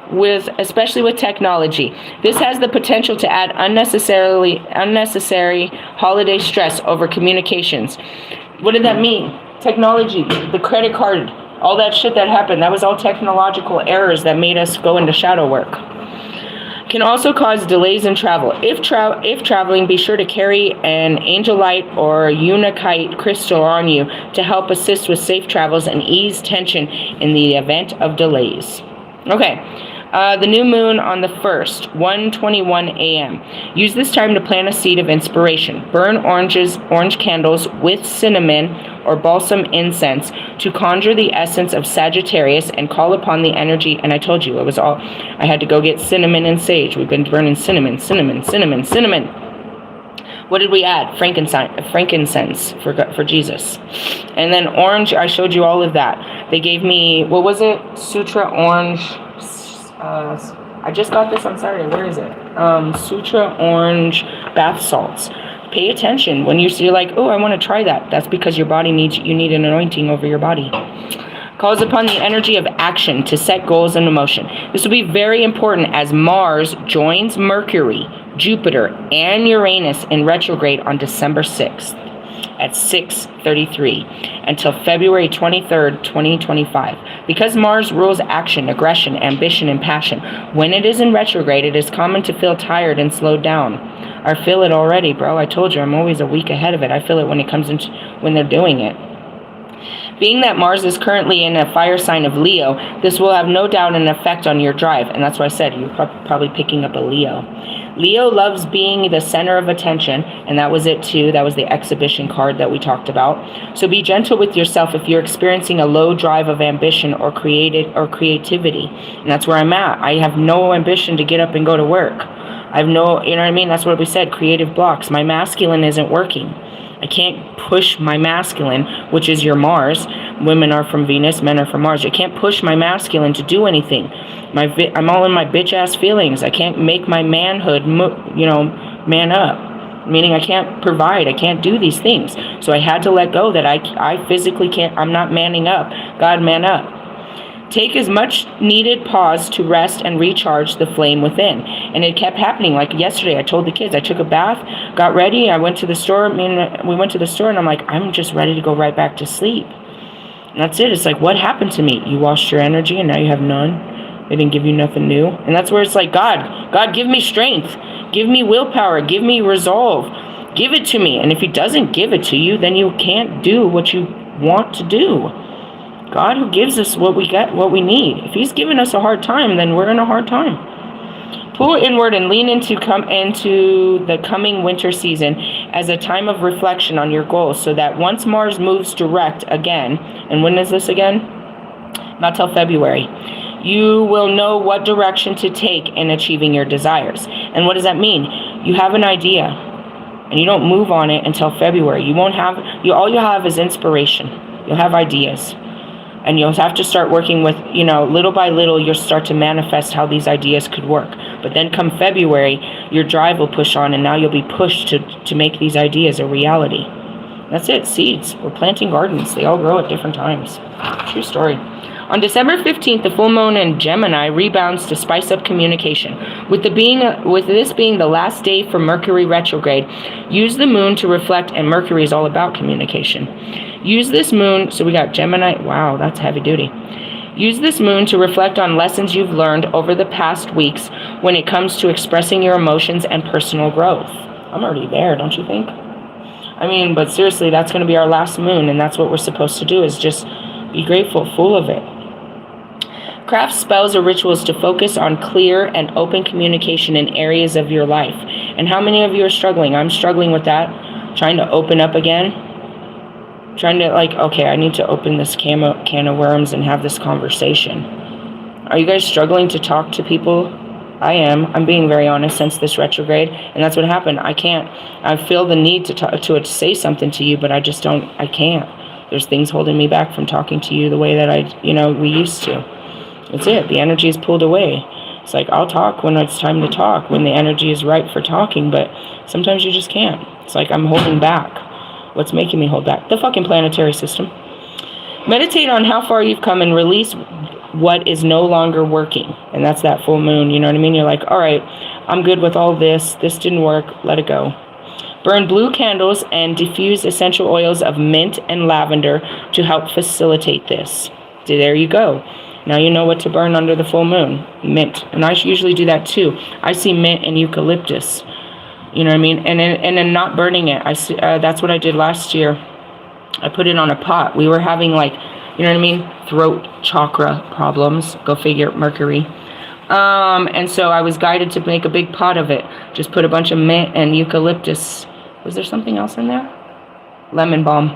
A: Especially with technology. This has the potential to add unnecessary holiday stress over communications. What did that mean? Technology, the credit card, all that shit that happened, that was all technological errors that made us go into shadow work. Can also cause delays in travel. If traveling, be sure to carry an angelite or unakite crystal on you to help assist with safe travels and ease tension in the event of delays. Okay. The new moon on the 1st, 1:21 a.m. Use this time to plant a seed of inspiration. Burn orange candles with cinnamon or balsam incense to conjure the essence of Sagittarius and call upon the energy. And I told you, I had to go get cinnamon and sage. We've been burning cinnamon. What did we add? Frankincense for Jesus. And then orange, I showed you all of that. They gave me, what was it? Sutra orange. I just got this on Saturday. Where is it? Sutra orange bath salts. Pay attention when you're like, oh, I want to try that. That's because you need an anointing over your body. Calls upon the energy of action to set goals into motion. This will be very important as Mars joins Mercury, Jupiter, and Uranus in retrograde on December 6th at 6:33 until February 23rd, 2025. Because Mars rules action, aggression, ambition, and passion, when it is in retrograde, it is common to feel tired and slowed down. I feel it already, bro. I told you, I'm always a week ahead of it. I feel it when they're doing it. Being that Mars is currently in a fire sign of Leo, this will have no doubt an effect on your drive. And that's why I said you're probably picking up a Leo. Leo loves being the center of attention, and that was it too. That was the exhibition card that we talked about. So be gentle with yourself if you're experiencing a low drive of ambition or creativity. And that's where I'm at. I have no ambition to get up and go to work. I have no, you know what I mean? That's what we said, creative blocks. My masculine isn't working. I can't push my masculine, which is your Mars. Women are from Venus, men are from Mars. I can't push my masculine to do anything. I'm all in my bitch-ass feelings. I can't make my manhood, man up. Meaning I can't provide. I can't do these things. So I had to let go that I physically can't. I'm not manning up. God, man up. Take as much needed pause to rest and recharge the flame within. And it kept happening. Like yesterday, I told the kids, I took a bath, got ready, I went to the store, we went to the store, and I'm like, I'm just ready to go right back to sleep. And that's it. It's like, what happened to me? You lost your energy and now you have none. They didn't give you nothing new. And that's where it's like, God, give me strength. Give me willpower. Give me resolve. Give it to me. And if he doesn't give it to you, then you can't do what you want to do. God who gives us what we need. If he's giving us a hard time, then we're in a hard time. Pull inward and lean into the coming winter season as a time of reflection on your goals, so that once Mars moves direct again, and when is this again? Not till February, you will know what direction to take in achieving your desires. And what does that mean? You have an idea, and you don't move on it until February. All you'll have is inspiration. You'll have ideas. And you'll have to start working with, little by little, you'll start to manifest how these ideas could work. But then come February, your drive will push on, and now you'll be pushed to make these ideas a reality. That's it, seeds. We're planting gardens. They all grow at different times. True story. On December 15th, the full moon in Gemini rebounds to spice up communication. With this being the last day for Mercury retrograde, use the moon to reflect, and Mercury is all about communication. Use this moon, so we got Gemini, wow, that's heavy duty. Use this moon to reflect on lessons you've learned over the past weeks when it comes to expressing your emotions and personal growth. I'm already there, don't you think? I mean, but seriously, that's going to be our last moon, and that's what we're supposed to do, is just be grateful, full of it. Craft spells or rituals to focus on clear and open communication in areas of your life. And how many of you are struggling? I'm struggling with that, trying to open up again. Trying to, like, okay, I need to open this can of worms and have this conversation. Are you guys struggling to talk to people? I am. I'm being very honest since this retrograde, and that's what happened. I can't. I feel the need to say something to you, but I just don't. I can't. There's things holding me back from talking to you the way that we used to. That's it. The energy is pulled away. It's like, I'll talk when it's time to talk, when the energy is right for talking, but sometimes you just can't. It's like I'm holding back. What's making me hold back? The fucking planetary system. Meditate on how far you've come and release what is no longer working. And that's that full moon, you know what I mean? You're like, all right, I'm good with all this. This didn't work. Let it go. Burn blue candles and diffuse essential oils of mint and lavender to help facilitate this. So there you go. Now you know what to burn under the full moon. Mint. And I usually do that too. I see mint and eucalyptus. You know what I mean? And then not burning it. That's what I did last year. I put it on a pot. We were having, like, you know what I mean? Throat chakra problems. Go figure, Mercury. And so I was guided to make a big pot of it. Just put a bunch of mint and eucalyptus. Was there something else in there? Lemon balm.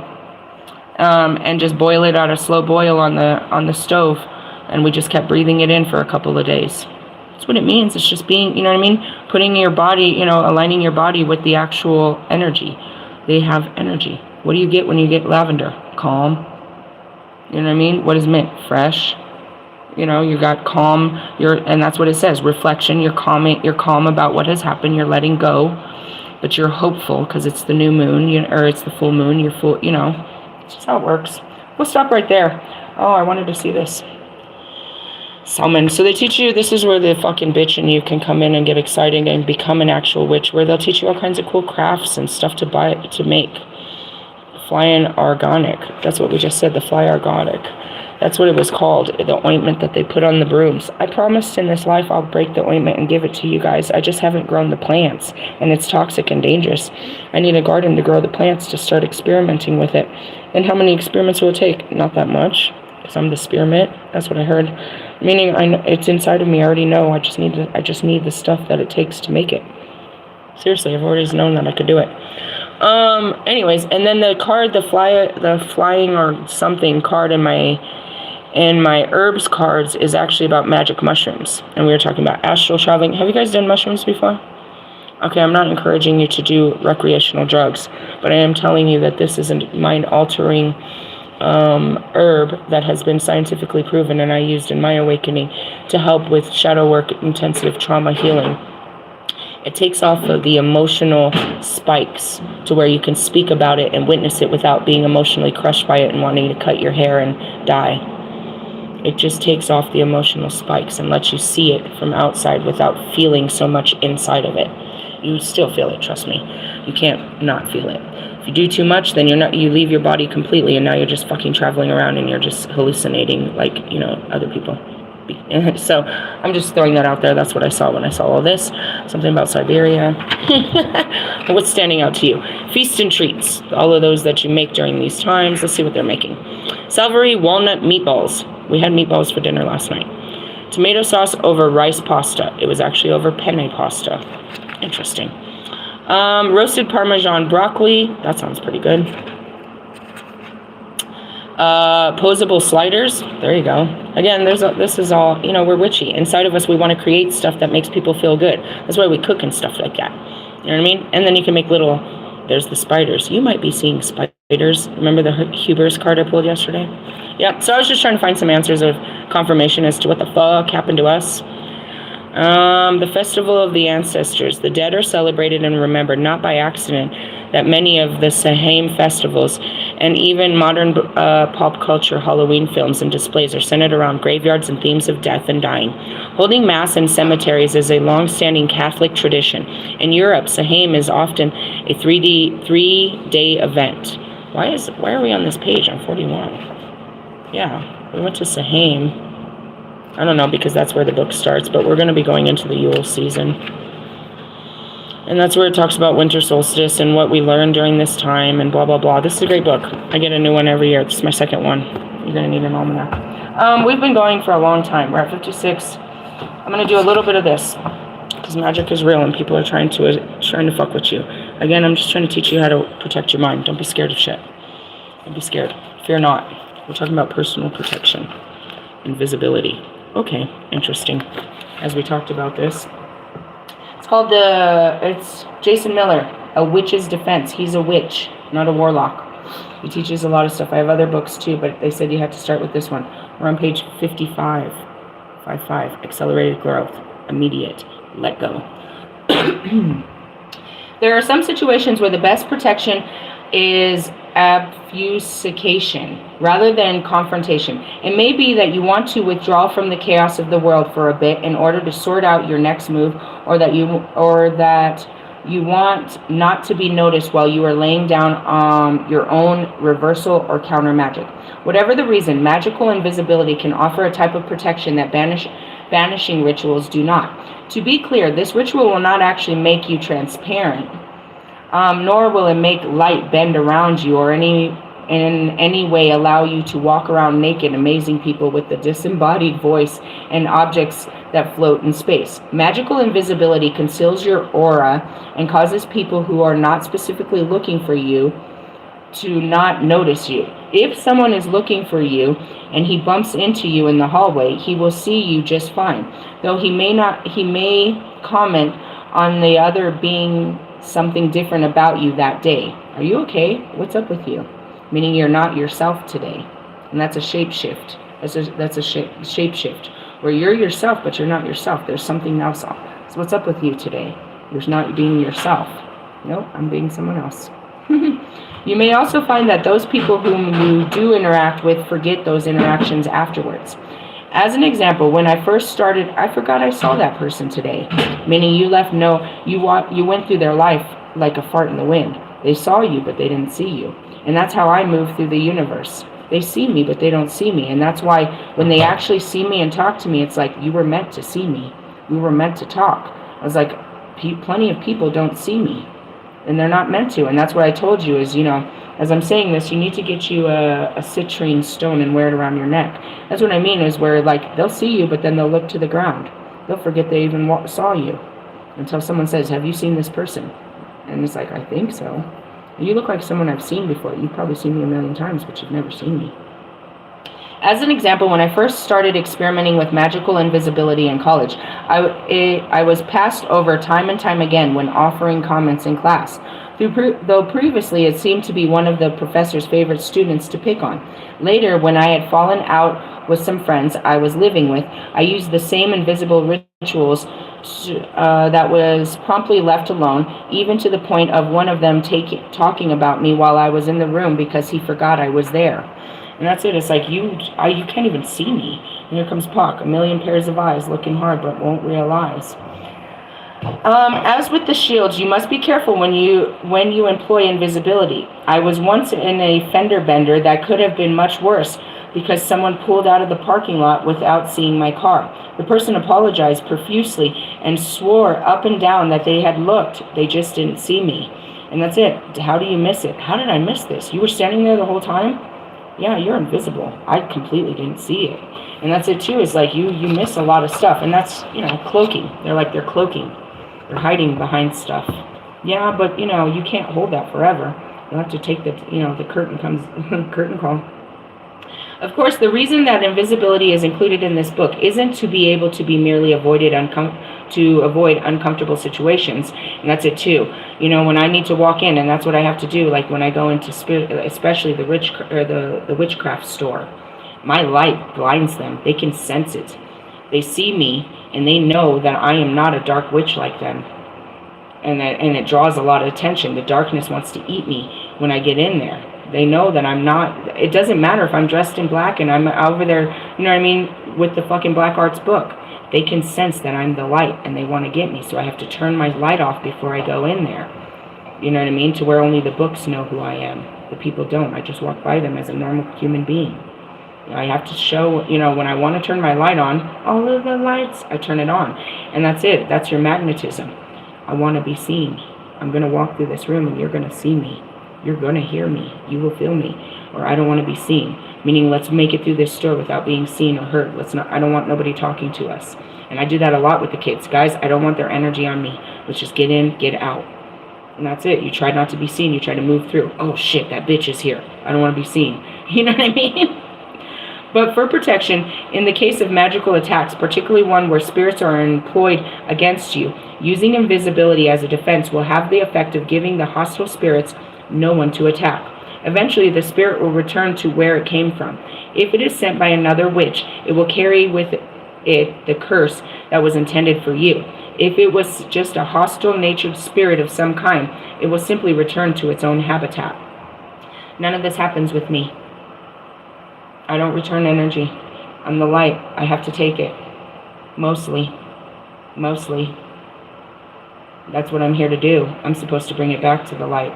A: And just boil it at a slow boil on the stove. And we just kept breathing it in for a couple of days. That's what it means. It's just being, you know what I mean? Putting your body, aligning your body with the actual energy. They have energy. What do you get when you get lavender? Calm. You know what I mean? What is mint? Fresh. You got calm. And that's what it says. Reflection. You're calm about what has happened. You're letting go. But you're hopeful because it's the new moon, or it's the full moon. You're full, It's just how it works. We'll stop right there. Oh, I wanted to see this. Salmon. So they teach you, this is where the fucking bitch in you can come in and get excited and become an actual witch, where they'll teach you all kinds of cool crafts and stuff to make. Flying organic. That's what we just said, the fly organic. That's what it was called, the ointment that they put on the brooms. I promised in this life I'll break the ointment and give it to you guys. I just haven't grown the plants, and it's toxic and dangerous. I need a garden to grow the plants to start experimenting with it. And how many experiments will it take? Not that much. Because I'm the spearmint. That's what I heard. Meaning, it's inside of me. I already know. I just need the stuff that it takes to make it. Seriously, I've always known that I could do it. Anyways, and then the card, the flying or something card in my herbs cards is actually about magic mushrooms. And we were talking about astral traveling. Have you guys done mushrooms before? Okay, I'm not encouraging you to do recreational drugs, but I am telling you that this is a mind-altering herb that has been scientifically proven, and I used in my awakening to help with shadow work, intensive trauma healing. It takes off of the emotional spikes to where you can speak about it and witness it without being emotionally crushed by it and wanting to cut your hair and die. It just takes off the emotional spikes and lets you see it from outside without feeling so much inside of it. You still feel it, trust me. You can't not feel it. If you do too much, then you leave your body completely, and now you're just fucking traveling around and you're just hallucinating like, other people. So I'm just throwing that out there. That's what I saw when I saw all this. Something about Siberia. What's standing out to you? Feast and treats. All of those that you make during these times. Let's see what they're making. Celery walnut meatballs. We had meatballs for dinner last night. Tomato sauce over rice pasta. It was actually over penne pasta. Interesting. Roasted Parmesan broccoli. That sounds pretty good. Posable sliders. There you go. Again, this is all, we're witchy. Inside of us, we want to create stuff that makes people feel good. That's why we cook and stuff like that. You know what I mean? And then you can make there's the spiders. You might be seeing spiders. Remember the Hubers card I pulled yesterday? Yep. So I was just trying to find some answers of confirmation as to what the fuck happened to us. The Festival of the Ancestors. The dead are celebrated and remembered not by accident that many of the Samhain festivals and even modern pop culture Halloween films and displays are centered around graveyards and themes of death and dying. Holding Mass in cemeteries is a long-standing Catholic tradition. In Europe, Samhain is often a three-day event. Why are we on this page? I'm 41. Yeah, we went to Samhain. I don't know, because that's where the book starts, but we're going to be going into the Yule season. And that's where it talks about winter solstice and what we learned during this time and blah, blah, blah. This is a great book. I get a new one every year. This is my second one. You're going to need an almanac. We've been going for a long time. We're at 56. I'm going to do a little bit of this because magic is real and people are trying to fuck with you. Again, I'm just trying to teach you how to protect your mind. Don't be scared of shit. Don't be scared. Fear not. We're talking about personal protection. Invisibility. Okay, interesting. As we talked about this. It's Jason Miller, A Witch's Defense. He's a witch, not a warlock. He teaches a lot of stuff. I have other books too, but they said you have to start with this one. We're on page 55. 55. Accelerated growth. Immediate. Let go. There are some situations where the best protection is obfuscation rather than confrontation. It may be that you want to withdraw from the chaos of the world for a bit in order to sort out your next move, or that you want not to be noticed while you are laying down your own reversal or counter magic. Whatever the reason, magical invisibility can offer a type of protection that banishing rituals do not. To be clear, this ritual will not actually make you transparent, nor will it make light bend around you or in any way allow you to walk around naked, amazing people with the disembodied voice and objects that float in space. Magical invisibility conceals your aura and causes people who are not specifically looking for you to not notice you. If someone is looking for you and he bumps into you in the hallway, he will see you just fine, though he may comment on the other being something different about you that day. Are you okay? What's up with you? Meaning you're not yourself today. And that's a shapeshift. That's a shapeshift, where you're yourself, but you're not yourself. There's something else. So what's up with you today? You're not being yourself. Nope, I'm being someone else. You may also find that those people whom you do interact with forget those interactions afterwards. As an example, when I first started, I forgot I saw that person today. Meaning you went through their life like a fart in the wind. They saw you, but they didn't see you. And that's how I move through the universe. They see me, but they don't see me. And that's why when they actually see me and talk to me, it's like, you were meant to see me. We were meant to talk. I was like, plenty of people don't see me. And they're not meant to. And that's what I told you is, as I'm saying this, you need to get you a citrine stone and wear it around your neck. That's what I mean, is where, like, they'll see you, but then they'll look to the ground. They'll forget they even saw you until someone says, have you seen this person? And it's like, I think so. You look like someone I've seen before. You've probably seen me a million times, but you've never seen me. As an example, when I first started experimenting with magical invisibility in college, I was passed over time and time again when offering comments in class. Though previously it seemed to be one of the professor's favorite students to pick on. Later, when I had fallen out with some friends I was living with, I used the same invisible rituals that was promptly left alone, even to the point of one of them talking about me while I was in the room because he forgot I was there. And that's it. It's like, you can't even see me. And here comes Pac, a million pairs of eyes, looking hard but won't realize. As with the shields, you must be careful when you employ invisibility. I was once in a fender bender that could have been much worse because someone pulled out of the parking lot without seeing my car. The person apologized profusely and swore up and down that they had looked, they just didn't see me. And that's it. How do you miss it? How did I miss this? You were standing there the whole time? Yeah, you're invisible. I completely didn't see it. And that's it too, is like you miss a lot of stuff. And that's, cloaking. They're cloaking. They're hiding behind stuff. Yeah, but you can't hold that forever. You'll have to take the curtain call. Of course, the reason that invisibility is included in this book isn't to be able to be merely to avoid uncomfortable situations, and that's it too. When I need to walk in, and that's what I have to do. Like when I go into especially the witchcraft store, my light blinds them. They can sense it. They see me, and they know that I am not a dark witch like them, and it draws a lot of attention. The darkness wants to eat me when I get in there. They know that I'm not, it doesn't matter if I'm dressed in black and I'm over there, you know what I mean, with the fucking Black Arts book. They can sense that I'm the light and they want to get me. So I have to turn my light off before I go in there. You know what I mean? To where only the books know who I am. The people don't. I just walk by them as a normal human being. I have to show, you know, when I want to turn my light on, all of the lights, I turn it on. And that's it. That's your magnetism. I want to be seen. I'm going to walk through this room and you're going to see me. You're going to hear me. You will feel me. Or I don't want to be seen. Meaning, let's make it through this store without being seen or heard. I don't want nobody talking to us. And I do that a lot with the kids. Guys, I don't want their energy on me. Let's just get in, get out. And that's it. You try not to be seen. You try to move through. Oh, shit, that bitch is here. I don't want to be seen. You know what I mean? But for protection, in the case of magical attacks, particularly one where spirits are employed against you, using invisibility as a defense will have the effect of giving the hostile spirits no one to attack. Eventually, the spirit will return to where it came from. If it is sent by another witch, it will carry with it the curse that was intended for you. If it was just a hostile-natured spirit of some kind, it will simply return to its own habitat. None of this happens with me. I don't return energy. I'm the light. I have to take it. Mostly. That's what I'm here to do. I'm supposed to bring it back to the light.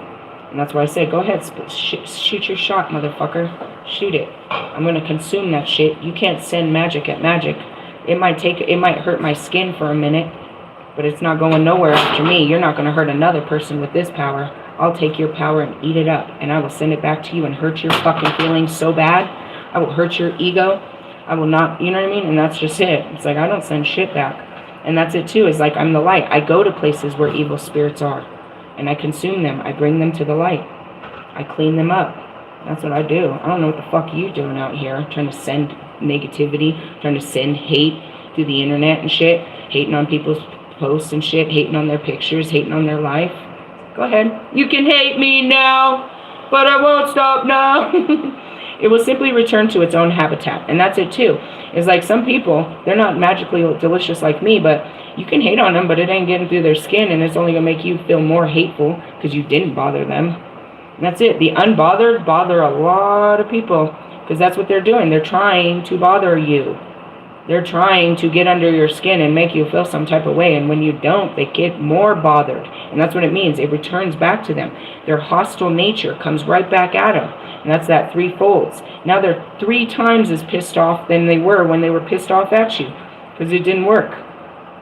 A: And that's why I said, go ahead, shoot your shot, motherfucker. Shoot it. I'm going to consume that shit. You can't send magic at magic. It might hurt my skin for a minute, but it's not going nowhere after me. You're not going to hurt another person with this power. I'll take your power and eat it up, and I will send it back to you and hurt your fucking feelings so bad. I will hurt your ego. I will not, you know what I mean? And that's just it. It's like, I don't send shit back. And that's it too. It's like, I'm the light. I go to places where evil spirits are, and I consume them. I bring them to the light. I clean them up. That's what I do. I don't know what the fuck you doing out here, trying to send negativity, trying to send hate through the internet and shit, hating on people's posts and shit, hating on their pictures, hating on their life. Go ahead. You can hate me now, but I won't stop now. It will simply return to its own habitat. And that's it too. It's like some people, they're not magically delicious like me, but you can hate on them, but it ain't getting through their skin, and it's only going to make you feel more hateful because you didn't bother them. And that's it. The unbothered bother a lot of people because that's what they're doing. They're trying to bother you. They're trying to get under your skin and make you feel some type of way. And when you don't, they get more bothered. And that's what it means. It returns back to them. Their hostile nature comes right back at them. And that's that threefolds. Now they're 3 times as pissed off than they were when they were pissed off at you. Because it didn't work.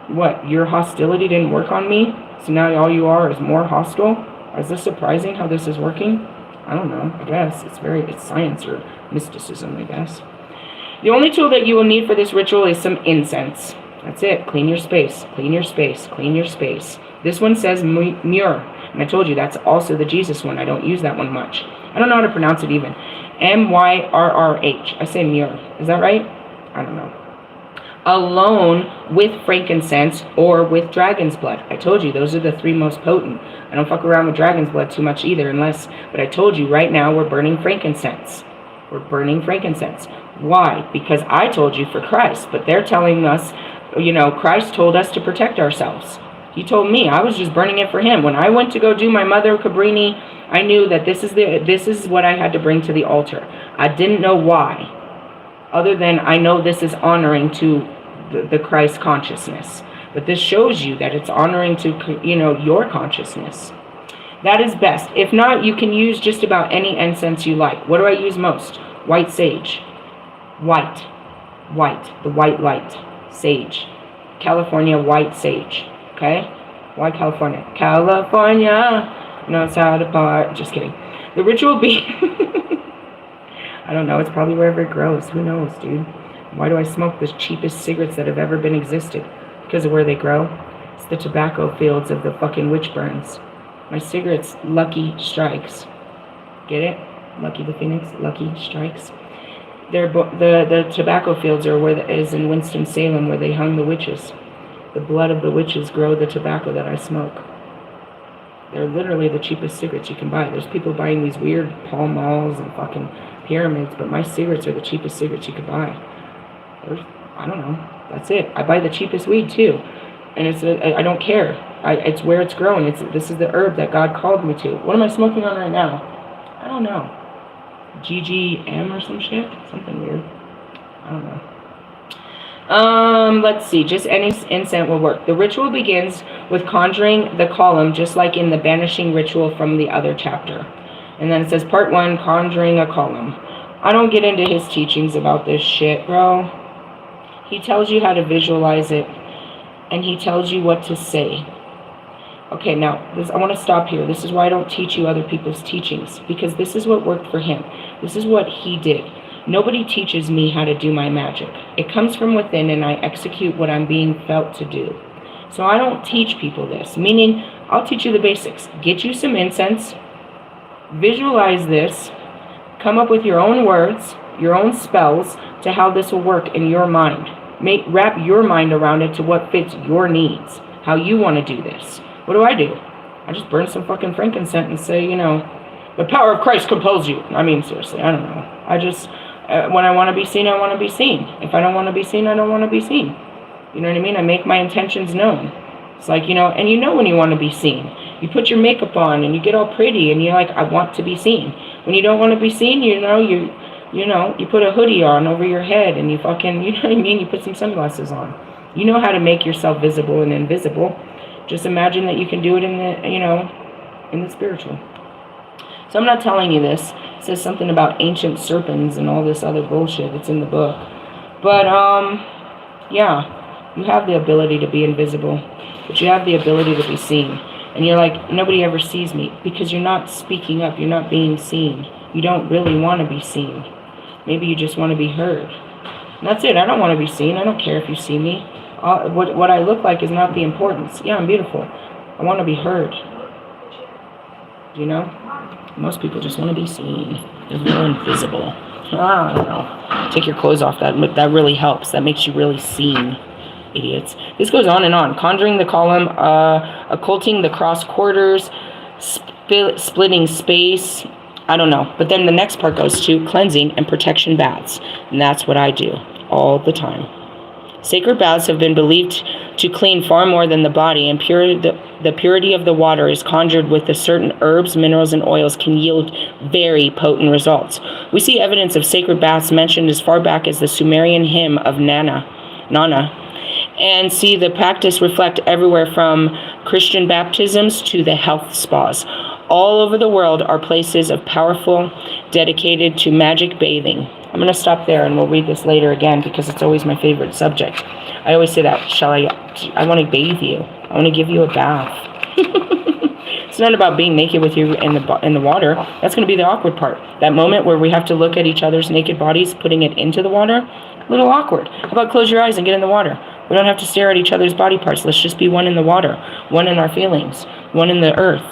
A: What? Your hostility didn't work on me? So now all you are is more hostile? Is this surprising how this is working? I don't know. I guess. It's science or mysticism, I guess. The only tool that you will need for this ritual is some incense. That's it. Clean your space. Clean your space. Clean your space. This one says myrrh. And I told you that's also the Jesus one. I don't use that one much. I don't know how to pronounce it even. M-Y-R-R-H. I say myrrh. Is that right? I don't know. Alone with frankincense or with dragon's blood. I told you those are the 3 most potent. I don't fuck around with dragon's blood too much either but I told you right now we're burning frankincense. We're burning frankincense. Why? Because I told you for Christ, but they're telling us, you know, Christ told us to protect ourselves. He told me. I was just burning it for him. When I went to go do my Mother Cabrini, I knew that this is what I had to bring to the altar. I didn't know why, other than I know this is honoring to the Christ consciousness. But this shows you that it's honoring to, you know, your consciousness. That is best. If not, you can use just about any incense you like. What do I use most? White sage. White. The white light. Sage. California white sage. Okay? Why California? California knows how to part. Just kidding. The ritual be... I don't know. It's probably wherever it grows. Who knows, dude? Why do I smoke the cheapest cigarettes that have ever been existed? Because of where they grow. It's the tobacco fields of the fucking witch burns. My cigarettes, Lucky Strikes. Get it? Lucky the Phoenix, Lucky Strikes. The tobacco fields are where is in Winston-Salem, where they hung the witches. The blood of the witches grow the tobacco that I smoke. They're literally the cheapest cigarettes you can buy. There's people buying these weird Pall Malls and fucking pyramids, but my cigarettes are the cheapest cigarettes you could buy. I don't know. That's it. I buy the cheapest weed too, and I don't care. It's where it's growing. This is the herb that God called me to. What am I smoking on right now? I don't know. GGM or some shit. Something weird. I don't know. Let's see. Just any incense will work. The ritual begins with conjuring the column, just like in the banishing ritual from the other chapter. And then it says part 1, conjuring a column. I don't get into his teachings about this shit, bro. He tells you how to visualize it, and he tells you what to say. Okay, now, I want to stop here. This is why I don't teach you other people's teachings, because this is what worked for him. This is what he did. Nobody teaches me how to do my magic. It comes from within, and I execute what I'm being felt to do. So I don't teach people this, meaning I'll teach you the basics. Get you some incense, visualize this, come up with your own words, your own spells to how this will work in your mind. Wrap your mind around it to what fits your needs, how you want to do this. What do? I just burn some fucking frankincense and say, the power of Christ compels you. I mean, seriously, I don't know. I just, when I want to be seen, I want to be seen. If I don't want to be seen, I don't want to be seen. You know what I mean? I make my intentions known. It's like, and when you want to be seen. You put your makeup on and you get all pretty and you're like, I want to be seen. When you don't want to be seen, you put a hoodie on over your head and you fucking, you know what I mean? You put some sunglasses on. You know how to make yourself visible and invisible. Just imagine that you can do it in the, in the spiritual. So I'm not telling you this. It says something about ancient serpents and all this other bullshit that's in the book. But, yeah, you have the ability to be invisible, but you have the ability to be seen. And you're like, nobody ever sees me, because you're not speaking up. You're not being seen. You don't really want to be seen. Maybe you just want to be heard. And that's it. I don't want to be seen. I don't care if you see me. What I look like is not the importance. Yeah, I'm beautiful. I want to be heard. Most people just want to be seen. They're real invisible. I don't know. Take your clothes off. That really helps. That makes you really seen. Idiots. This goes on and on. Conjuring the column, occulting the cross quarters, splitting space. I don't know. But then the next part goes to cleansing and protection baths. And that's what I do all the time. Sacred baths have been believed to clean far more than the body, and the purity of the water is conjured with the certain herbs, minerals, and oils can yield very potent results. We see evidence of sacred baths mentioned as far back as the Sumerian hymn of Nana, and see the practice reflect everywhere from Christian baptisms to the health spas. All over the world are places of powerful, dedicated to magic bathing. I'm going to stop there and we'll read this later again because it's always my favorite subject. I always say that, I want to bathe you. I want to give you a bath. It's not about being naked with you in the water. That's going to be the awkward part. That moment where we have to look at each other's naked bodies, putting it into the water, a little awkward. How about close your eyes and get in the water? We don't have to stare at each other's body parts. Let's just be one in the water, one in our feelings, one in the earth.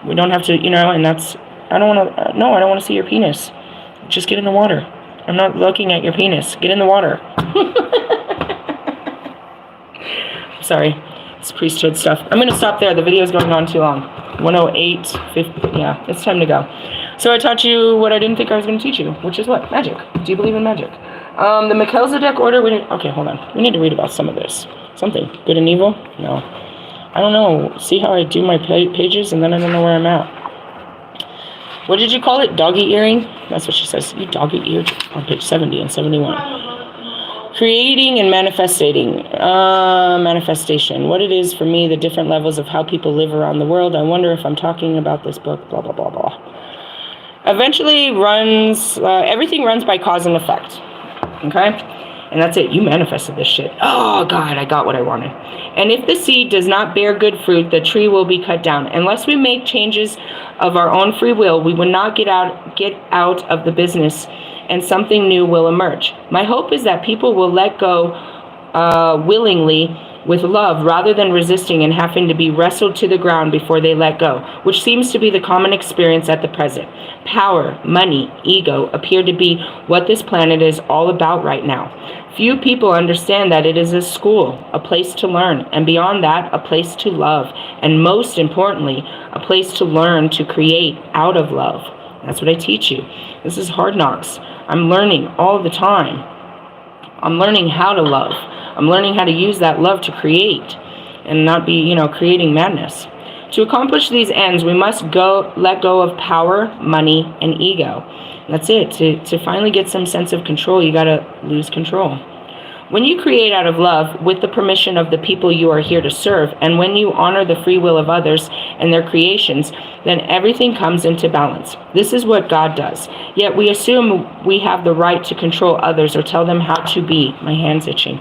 A: We don't have to, and that's, I don't want to see your penis. Just get in the water. I'm not looking at your penis. Get in the water. Sorry. It's priesthood stuff. I'm going to stop there. The video is going on too long. 108, 50. Yeah, it's time to go. So I taught you what I didn't think I was going to teach you, which is what? Magic. Do you believe in magic? The Melchizedek order. Okay, hold on. We need to read about some of this. Something. Good and evil? No. I don't know. See how I do my pages and then I don't know where I'm at. What did you call it? Doggy earring? That's what she says. You doggy eared on page 70 and 71. Creating and manifesting. Manifestation. What it is for me, the different levels of how people live around the world. I wonder if I'm talking about this book, blah, blah, blah, blah. Eventually everything runs by cause and effect. Okay? And that's it. You manifested this shit. Oh, God, I got what I wanted. And if the seed does not bear good fruit, the tree will be cut down. Unless we make changes of our own free will, we will not get out of the business, and something new will emerge. My hope is that people will let go willingly with love rather than resisting and having to be wrestled to the ground before they let go, which seems to be the common experience at the present. Power, money, ego appear to be what this planet is all about right now. Few people understand that it is a school, a place to learn, and beyond that, a place to love, and most importantly, a place to learn to create out of love. That's what I teach you. This is Hard Knocks. I'm learning all the time. I'm learning how to love. I'm learning how to use that love to create and not be, creating madness. To accomplish these ends, we must let go of power, money, and ego. That's it. To finally get some sense of control, you got to lose control. When you create out of love, with the permission of the people you are here to serve, and when you honor the free will of others and their creations, then everything comes into balance. This is what God does. Yet we assume we have the right to control others or tell them how to be. My hand's itching.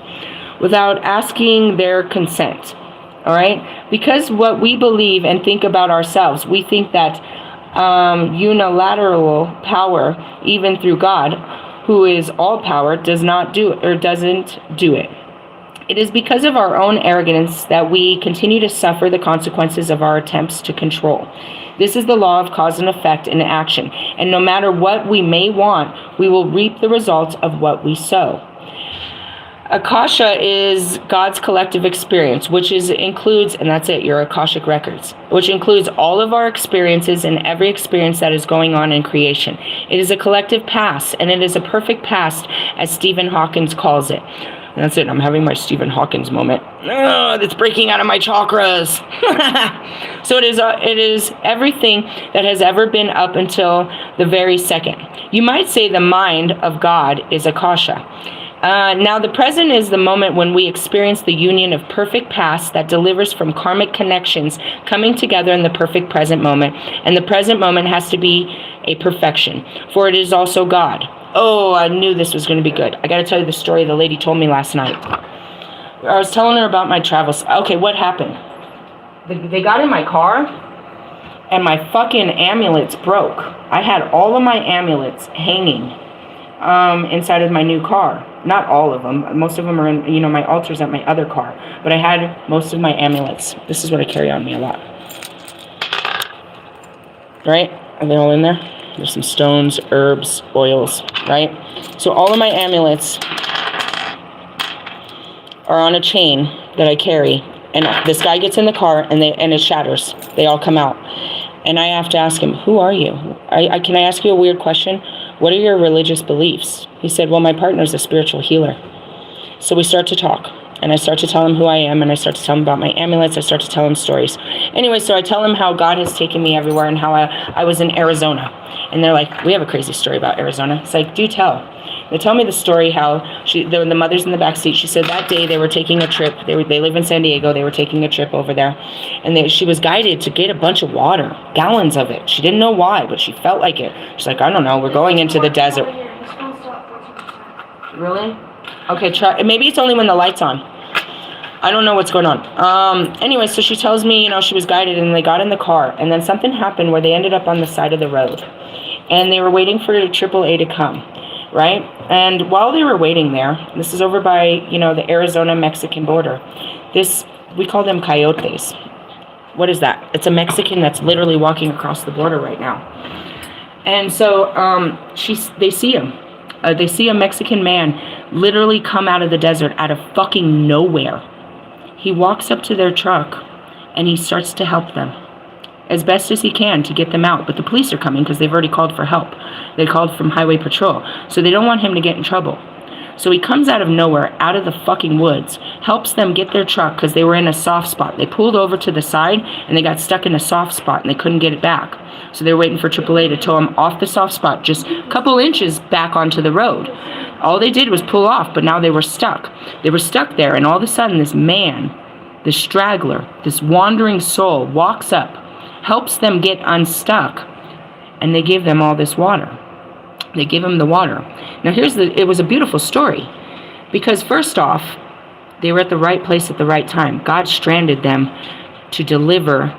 A: Without asking their consent. All right? Because what we believe and think about ourselves, we think that unilateral power, even through God, who is all power, doesn't do it. It is because of our own arrogance that we continue to suffer the consequences of our attempts to control. This is the law of cause and effect in action, and no matter what we may want, we will reap the results of what we sow. Akasha is God's collective experience, which includes, and that's it, your Akashic records, which includes all of our experiences and every experience that is going on in creation. It is a collective past, and it is a perfect past, as Stephen Hawking calls it. And that's it. I'm having my Stephen Hawking moment. It's breaking out of my chakras. So it is everything that has ever been up until the very second. You might say the mind of God is Akasha. Now, the present is the moment when we experience the union of perfect past that delivers from karmic connections coming together in the perfect present moment. And the present moment has to be a perfection, for it is also God. Oh, I knew this was going to be good. I got to tell you the story the lady told me last night. I was telling her about my travels. Okay, what happened? They got in my car, and my fucking amulets broke. I had all of my amulets hanging inside of my new car. Not all of them. Most of them are in, my altar's at my other car. But I had most of my amulets. This is what I carry on me a lot. Right? Are they all in there? There's some stones, herbs, oils, right? So all of my amulets are on a chain that I carry. And this guy gets in the car, and it shatters. They all come out. And I have to ask him, who are you? Can I ask you a weird question? What are your religious beliefs? He said, well, my partner's a spiritual healer. So we start to talk, and I start to tell him who I am, and I start to tell him about my amulets. I start to tell him stories. Anyway, so I tell him how God has taken me everywhere and how I was in Arizona. And they're like, we have a crazy story about Arizona. It's like, do tell. They tell me the story how the mother's in the back seat. She said that day they were taking a trip. They live in San Diego. They were taking a trip over there. And she was guided to get a bunch of water, gallons of it. She didn't know why, but she felt like it. She's like, I don't know. We're going into the desert. Really? Okay, try. Maybe it's only when the light's on. I don't know what's going on. Anyway, so she tells me, she was guided, and they got in the car. And then something happened where they ended up on the side of the road. And they were waiting for AAA to come. Right? And while they were waiting there, this is over by, the Arizona-Mexican border. We call them coyotes. What is that? It's a Mexican that's literally walking across the border right now. And so they see him. They see a Mexican man literally come out of the desert out of fucking nowhere. He walks up to their truck, and he starts to help them as best as he can to get them out. But the police are coming because they've already called for help. They called from Highway Patrol. So they don't want him to get in trouble. So he comes out of nowhere, out of the fucking woods, helps them get their truck because they were in a soft spot. They pulled over to the side, and they got stuck in a soft spot, and they couldn't get it back. So they were waiting for AAA to tow them off the soft spot, just a couple inches back onto the road. All they did was pull off, but now they were stuck. They were stuck there, and all of a sudden this man, this straggler, this wandering soul walks up, helps them get unstuck, and they give them all this water. They give them the water. Now it was a beautiful story, because first off, they were at the right place at the right time. God stranded them to deliver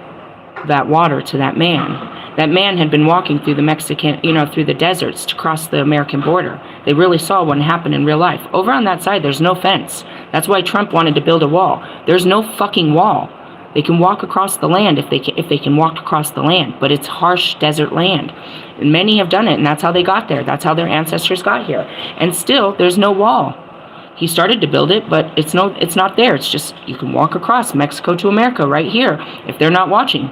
A: that water to that man. That man had been walking through the through the deserts to cross the American border. They really saw what happened in real life. Over on that side, there's no fence. That's why Trump wanted to build a wall. There's no fucking wall. They can walk across the land if they can walk across the land, but it's harsh desert land. And many have done it, and that's how they got there. That's how their ancestors got here. And still, there's no wall. He started to build it, but it's not there. It's just you can walk across Mexico to America right here if they're not watching.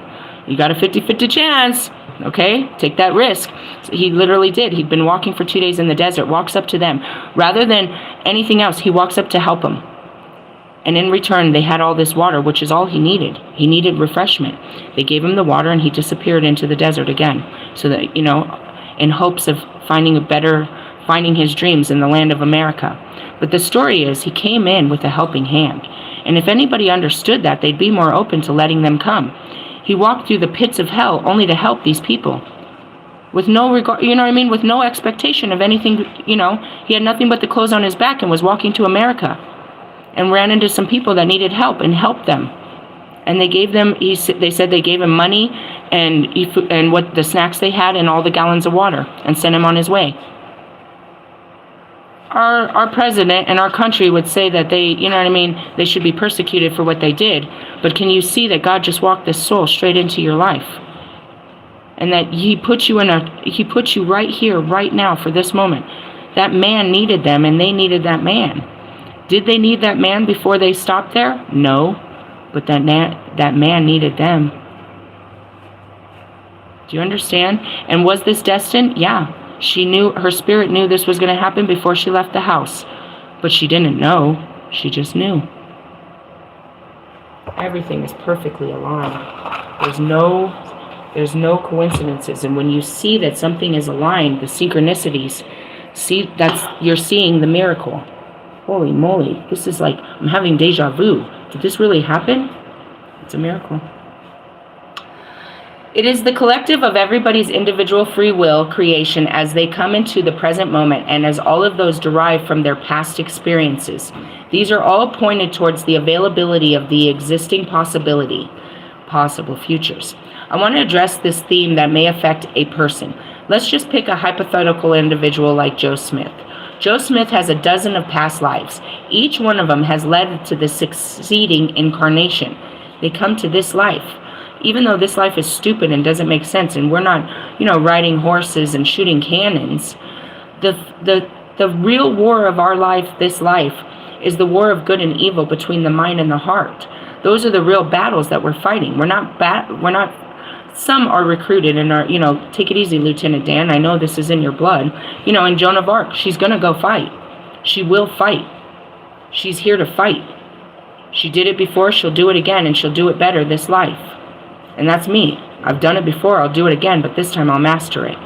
A: You got a 50-50 chance, okay? Take that risk. So he literally did. He'd been walking for 2 days in the desert, walks up to them. Rather than anything else, he walks up to help them. And in return, they had all this water, which is all he needed. He needed refreshment. They gave him the water, and he disappeared into the desert again. So that, in hopes of finding his dreams in the land of America. But the story is, he came in with a helping hand. And if anybody understood that, they'd be more open to letting them come. He walked through the pits of hell only to help these people. With no regard, with no expectation of anything, he had nothing but the clothes on his back and was walking to America. And ran into some people that needed help and helped them. And they gave them, they said they gave him money and what the snacks they had and all the gallons of water and sent him on his way. Our president and our country would say that they should be persecuted for what they did. But can you see that God just walked this soul straight into your life? And that he put you right here, right now, for this moment. That man needed them, and they needed that man. Did they need that man before they stopped there? No. But that man needed them. Do you understand? And was this destined? Yeah. Her spirit knew this was going to happen before she left the house. But she didn't know. She just knew. Everything is perfectly aligned. There's no coincidences. And when you see that something is aligned, the synchronicities, you're seeing the miracle. Holy moly, this is like, I'm having deja vu. Did this really happen? It's a miracle. It is the collective of everybody's individual free will creation as they come into the present moment, and as all of those derive from their past experiences. These are all pointed towards the availability of the existing possible futures. I want to address this theme that may affect a person. Let's just pick a hypothetical individual like Joe Smith. Joe Smith has a dozen of past lives. Each one of them has led to the succeeding incarnation. They come to this life. Even though this life is stupid and doesn't make sense, and we're not, riding horses and shooting cannons, the real war of our life, this life, is the war of good and evil between the mind and the heart. Those are the real battles that we're fighting. Some are recruited and are, take it easy, Lieutenant Dan. I know this is in your blood. And Joan of Arc, she's going to go fight. She will fight. She's here to fight. She did it before, she'll do it again, and she'll do it better this life. And that's me. I've done it before, I'll do it again, but this time I'll master it.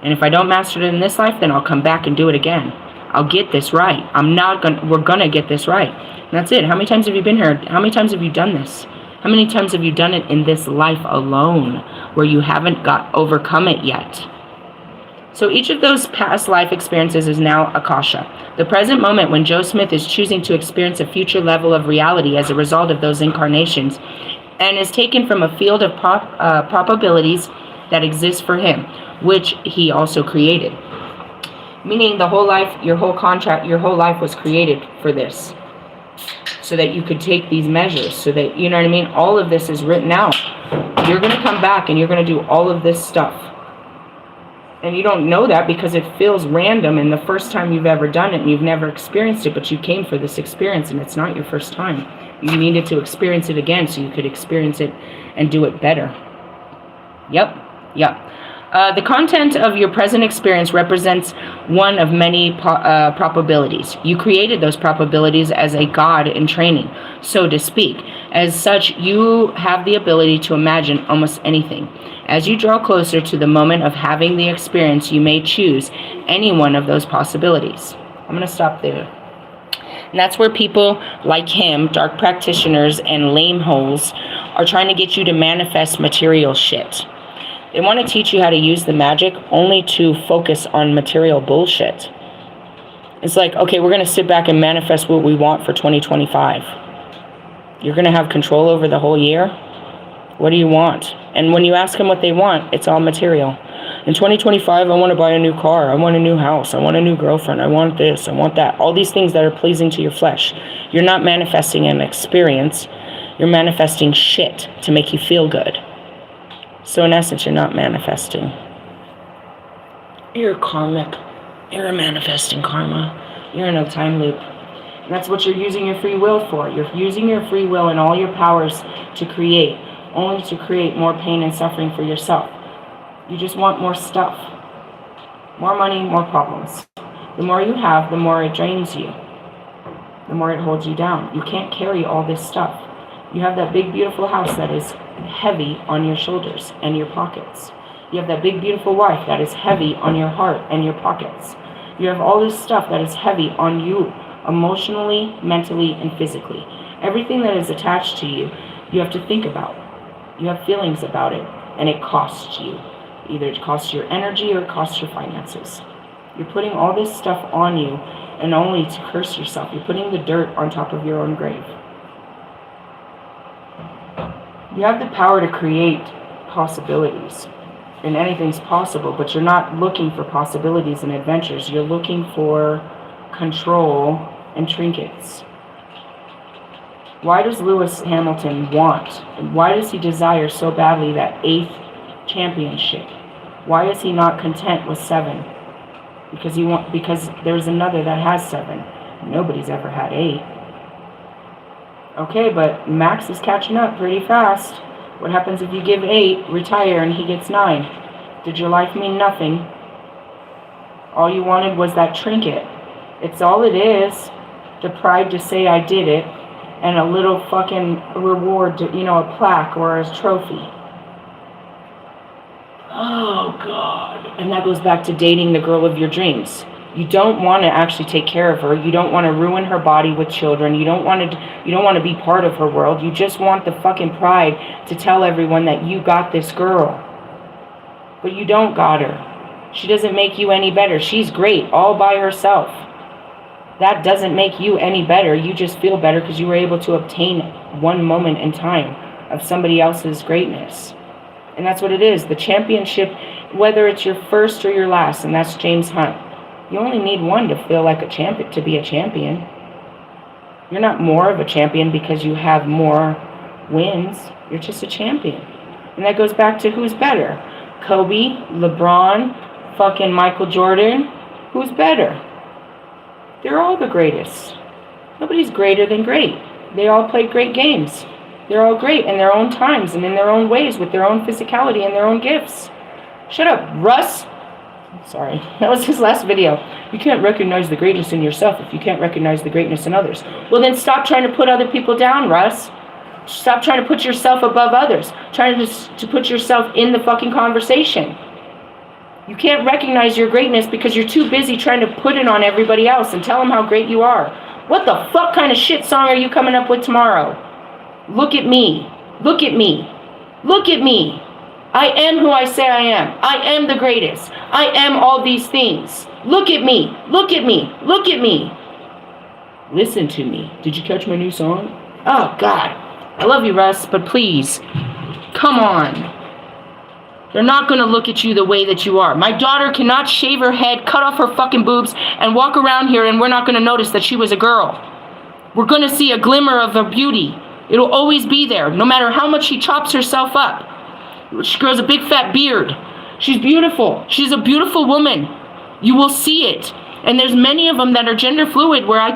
A: And if I don't master it in this life, then I'll come back and do it again. I'll get this right. We're gonna get this right. And that's it. How many times have you been here? How many times have you done this? How many times have you done it in this life alone, where you haven't overcome it yet? So each of those past life experiences is now Akasha. The present moment when Joe Smith is choosing to experience a future level of reality as a result of those incarnations, and is taken from a field of probabilities that exists for him, which he also created. Meaning your whole life was created for this. So that you could take these measures, so that, all of this is written out. You're going to come back and you're going to do all of this stuff. And you don't know that because it feels random and the first time you've ever done it and you've never experienced it, but you came for this experience and it's not your first time. You needed to experience it again so you could experience it and do it better. Yep. The content of your present experience represents one of many probabilities. You created those probabilities as a god in training, so to speak. As such, you have the ability to imagine almost anything. As you draw closer to the moment of having the experience, you may choose any one of those possibilities. I'm going to stop there. And that's where people like him, dark practitioners and lame holes, are trying to get you to manifest material shit. They want to teach you how to use the magic only to focus on material bullshit. It's like, okay, we're going to sit back and manifest what we want for 2025. You're going to have control over the whole year? What do you want? And when you ask them what they want, it's all material. In 2025, I want to buy a new car. I want a new house. I want a new girlfriend. I want this. I want that. All these things that are pleasing to your flesh. You're not manifesting an experience. You're manifesting shit to make you feel good. So in essence, you're not manifesting. You're karmic. You're a manifesting karma. You're in a time loop. And that's what you're using your free will for. You're using your free will and all your powers to create, only to create more pain and suffering for yourself. You just want more stuff. More money, more problems. The more you have, the more it drains you. The the more it holds you down. You can't carry all this stuff. You have that big, beautiful house that is heavy on your shoulders and your pockets. You have that big, beautiful wife that is heavy on your heart and your pockets. You have all this stuff that is heavy on you, emotionally, mentally, and physically. Everything that is attached to you, you have to think about. You have feelings about it, and it costs you. Either it costs your energy or it costs your finances. You're putting all this stuff on you, and only to curse yourself. You're putting the dirt on top of your own grave. You have the power to create possibilities, and anything's possible, but you're not looking for possibilities and adventures. You're looking for control and trinkets. Why does Lewis Hamilton want, and why does he desire so badly that 8th championship? Why is he not content with 7? Because there's another that has 7. Nobody's ever had 8. Okay, but Max is catching up pretty fast. What happens if you give 8, retire, and he gets 9? Did your life mean nothing? All you wanted was that trinket. It's all it is. The pride to say I did it, and a little fucking reward, to, a plaque or a trophy. Oh, God. And that goes back to dating the girl of your dreams. You don't want to actually take care of her. You don't want to ruin her body with children. You don't want to be part of her world. You just want the fucking pride to tell everyone that you got this girl. But you don't got her. She doesn't make you any better. She's great all by herself. That doesn't make you any better. You just feel better because you were able to obtain one moment in time of somebody else's greatness. And that's what it is. The championship, whether it's your first or your last, and that's James Hunt. You only need one to feel like a champion, to be a champion. You're not more of a champion because you have more wins. You're just a champion. And that goes back to who's better. Kobe, LeBron, fucking Michael Jordan. Who's better? They're all the greatest. Nobody's greater than great. They all play great games. They're all great in their own times and in their own ways with their own physicality and their own gifts. Shut up, Russ. Sorry, that was his last video. You can't recognize the greatness in yourself if you can't recognize the greatness in others. Well, then stop trying to put other people down, Russ. Stop trying to put yourself above others. Trying to put yourself in the fucking conversation. You can't recognize your greatness because you're too busy trying to put it on everybody else and tell them how great you are. What the fuck kind of shit song are you coming up with tomorrow? Look at me. Look at me. Look at me. I am who I say I am. I am the greatest. I am all these things. Look at me. Look at me. Look at me. Listen to me. Did you catch my new song? Oh, God. I love you, Russ, but please, come on. They're not going to look at you the way that you are. My daughter cannot shave her head, cut off her fucking boobs, and walk around here, and we're not going to notice that she was a girl. We're going to see a glimmer of her beauty. It'll always be there, no matter how much she chops herself up. She grows a big fat beard. She's beautiful. She's a beautiful woman. You will see it. And there's many of them that are gender fluid where I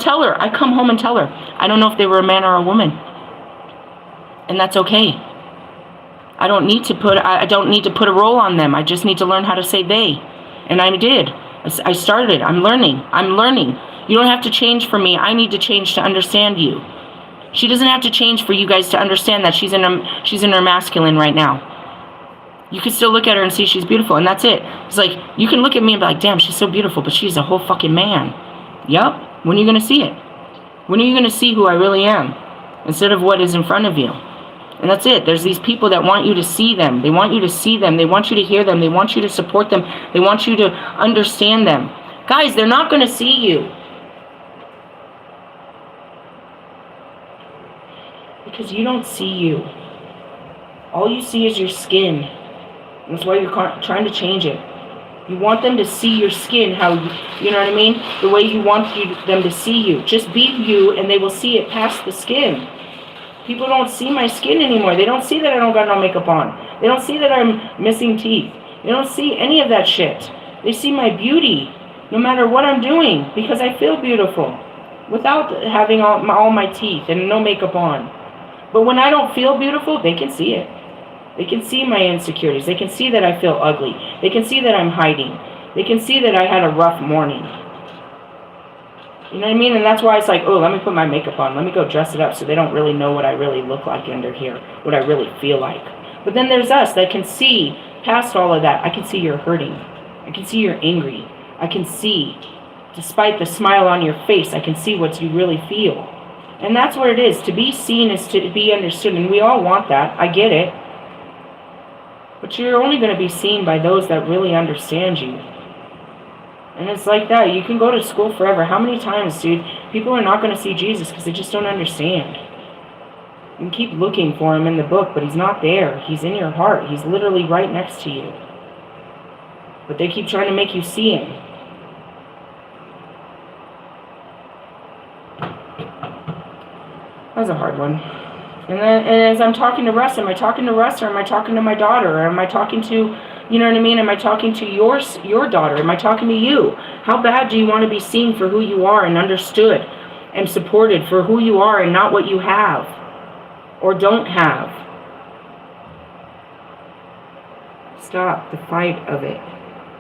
A: come home and tell her, I don't know if they were a man or a woman. And that's okay. I don't need to put a role on them. I just need to learn how to say they. And I did. I started. I'm learning. You don't have to change for me. I need to change to understand you. She doesn't have to change for you guys to understand that she's in her masculine right now. You can still look at her and see she's beautiful, and that's it. It's like, you can look at me and be like, damn, she's so beautiful, but she's a whole fucking man. Yup. When are you going to see it? When are you going to see who I really am? Instead of what is in front of you. And that's it. There's these people that want you to see them. They want you to see them. They want you to hear them. They want you to support them. They want you to understand them. Guys, they're not going to see you. Because you don't see you. All you see is your skin. That's why you're trying to change it. You want them to see your skin, how you know what I mean? The way you want them to see you. Just be you, and they will see it past the skin. People don't see my skin anymore. They don't see that I don't got no makeup on. They don't see that I'm missing teeth. They don't see any of that shit. They see my beauty, no matter what I'm doing, because I feel beautiful without having all my teeth and no makeup on. But when I don't feel beautiful, they can see it. They can see my insecurities. They can see that I feel ugly. They can see that I'm hiding. They can see that I had a rough morning. You know what I mean? And that's why it's like, oh, let me put my makeup on. Let me go dress it up so they don't really know what I really look like under here, what I really feel like. But then there's us that can see past all of that. I can see you're hurting. I can see you're angry. I can see, despite the smile on your face, I can see what you really feel. And that's what it is. To be seen is to be understood. And we all want that. I get it. But you're only going to be seen by those that really understand you. And it's like that. You can go to school forever. How many times, dude, people are not going to see Jesus because they just don't understand. You can keep looking for him in the book, but he's not there. He's in your heart. He's literally right next to you. But they keep trying to make you see him. That was a hard one. And as I'm talking to Russ, am I talking to Russ, or am I talking to my daughter, or am I talking to, you know what I mean? Am I talking to your daughter? Am I talking to you? How bad do you want to be seen for who you are and understood and supported for who you are and not what you have or don't have? Stop the fight of it.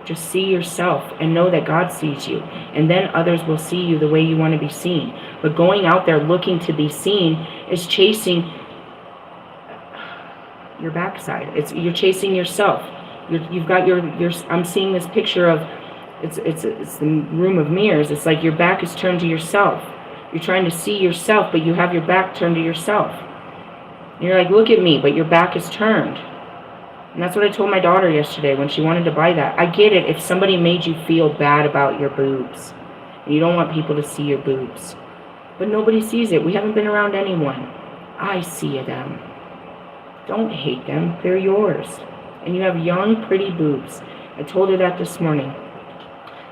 A: Just see yourself and know that God sees you. And then others will see you the way you want to be seen. But going out there looking to be seen is chasing your backside. You're chasing yourself. You've got your. I'm seeing this picture of, it's the room of mirrors. It's like your back is turned to yourself. You're trying to see yourself, but you have your back turned to yourself. And you're like, look at me, but your back is turned. And that's what I told my daughter yesterday when she wanted to buy that. I get it if somebody made you feel bad about your boobs. And you don't want people to see your boobs. But nobody sees it. We haven't been around anyone. I see them. Don't hate them. They're yours. And you have young, pretty boobs. I told her that this morning.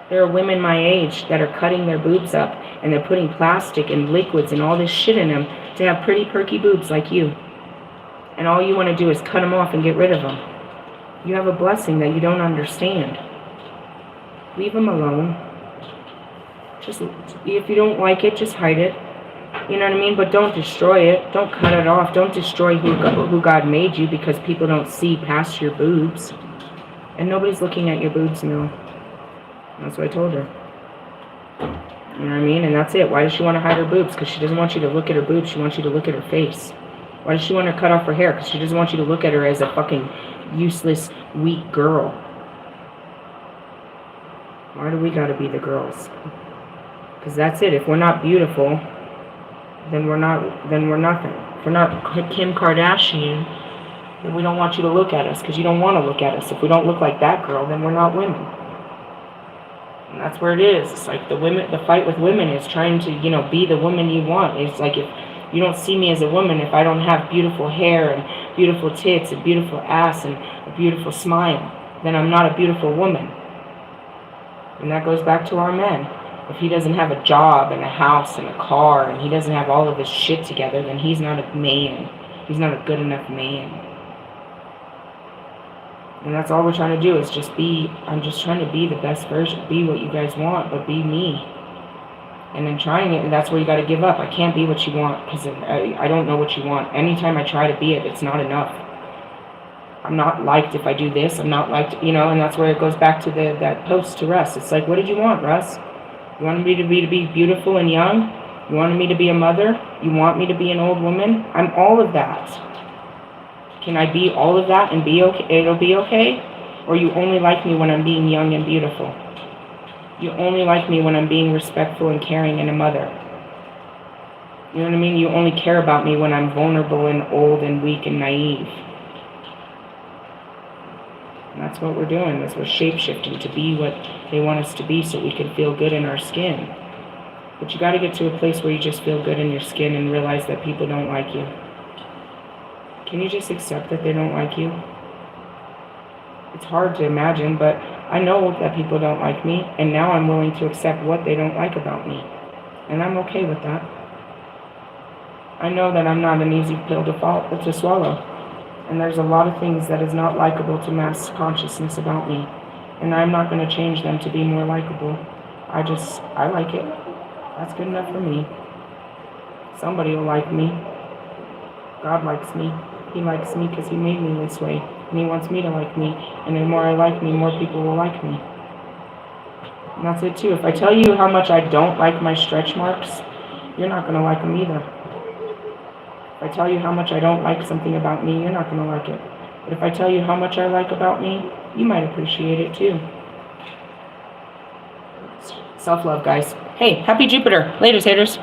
A: There are women my age that are cutting their boobs up and they're putting plastic and liquids and all this shit in them to have pretty, perky boobs like you. And all you want to do is cut them off and get rid of them. You have a blessing that you don't understand. Leave them alone. Just, if you don't like it, just hide it. You know what I mean? But don't destroy it. Don't cut it off. Don't destroy who God made you because people don't see past your boobs. And nobody's looking at your boobs now. That's what I told her. You know what I mean? And that's it. Why does she want to hide her boobs? Because she doesn't want you to look at her boobs. She wants you to look at her face. Why does she want to cut off her hair? Because she doesn't want you to look at her as a fucking useless, weak girl. Why do we gotta be the girls? Because that's it. If we're not beautiful, then we're nothing. If we're not Kim Kardashian, then we don't want you to look at us because you don't want to look at us. If we don't look like that girl, then we're not women. And that's where it is. It's like the fight with women is trying to, be the woman you want. It's like if you don't see me as a woman, if I don't have beautiful hair and beautiful tits and beautiful ass and a beautiful smile, then I'm not a beautiful woman. And that goes back to our men. If he doesn't have a job and a house and a car and he doesn't have all of his shit together, then he's not a man. He's not a good enough man. And that's all we're trying to do is just be, I'm just trying to be the best version, be what you guys want, but be me. And then trying it, and that's where you got to give up. I can't be what you want because I don't know what you want. Anytime I try to be it, it's not enough. I'm not liked if I do this. I'm not liked, and that's where it goes back to that post to Russ. It's like, what did you want, Russ? You wanted me to be beautiful and young? You wanted me to be a mother? You want me to be an old woman? I'm all of that. Can I be all of that and be okay? It'll be okay? Or you only like me when I'm being young and beautiful? You only like me when I'm being respectful and caring and a mother. You know what I mean? You only care about me when I'm vulnerable and old and weak and naive. And that's what we're doing. We're shape-shifting to be what they want us to be so we can feel good in our skin. But you got to get to a place where you just feel good in your skin and realize that people don't like you. Can you just accept that they don't like you? It's hard to imagine, but I know that people don't like me, and now I'm willing to accept what they don't like about me. And I'm okay with that. I know that I'm not an easy pill to swallow. And there's a lot of things that is not likable to mass consciousness about me. And I'm not going to change them to be more likable. I like it. That's good enough for me. Somebody will like me. God likes me. He likes me because he made me this way. And he wants me to like me. And the more I like me, more people will like me. And that's it too. If I tell you how much I don't like my stretch marks, you're not going to like them either. If I tell you how much I don't like something about me, you're not going to like it. But if I tell you how much I like about me, you might appreciate it too. Self-love, guys. Hey, happy Jupiter. Later, haters.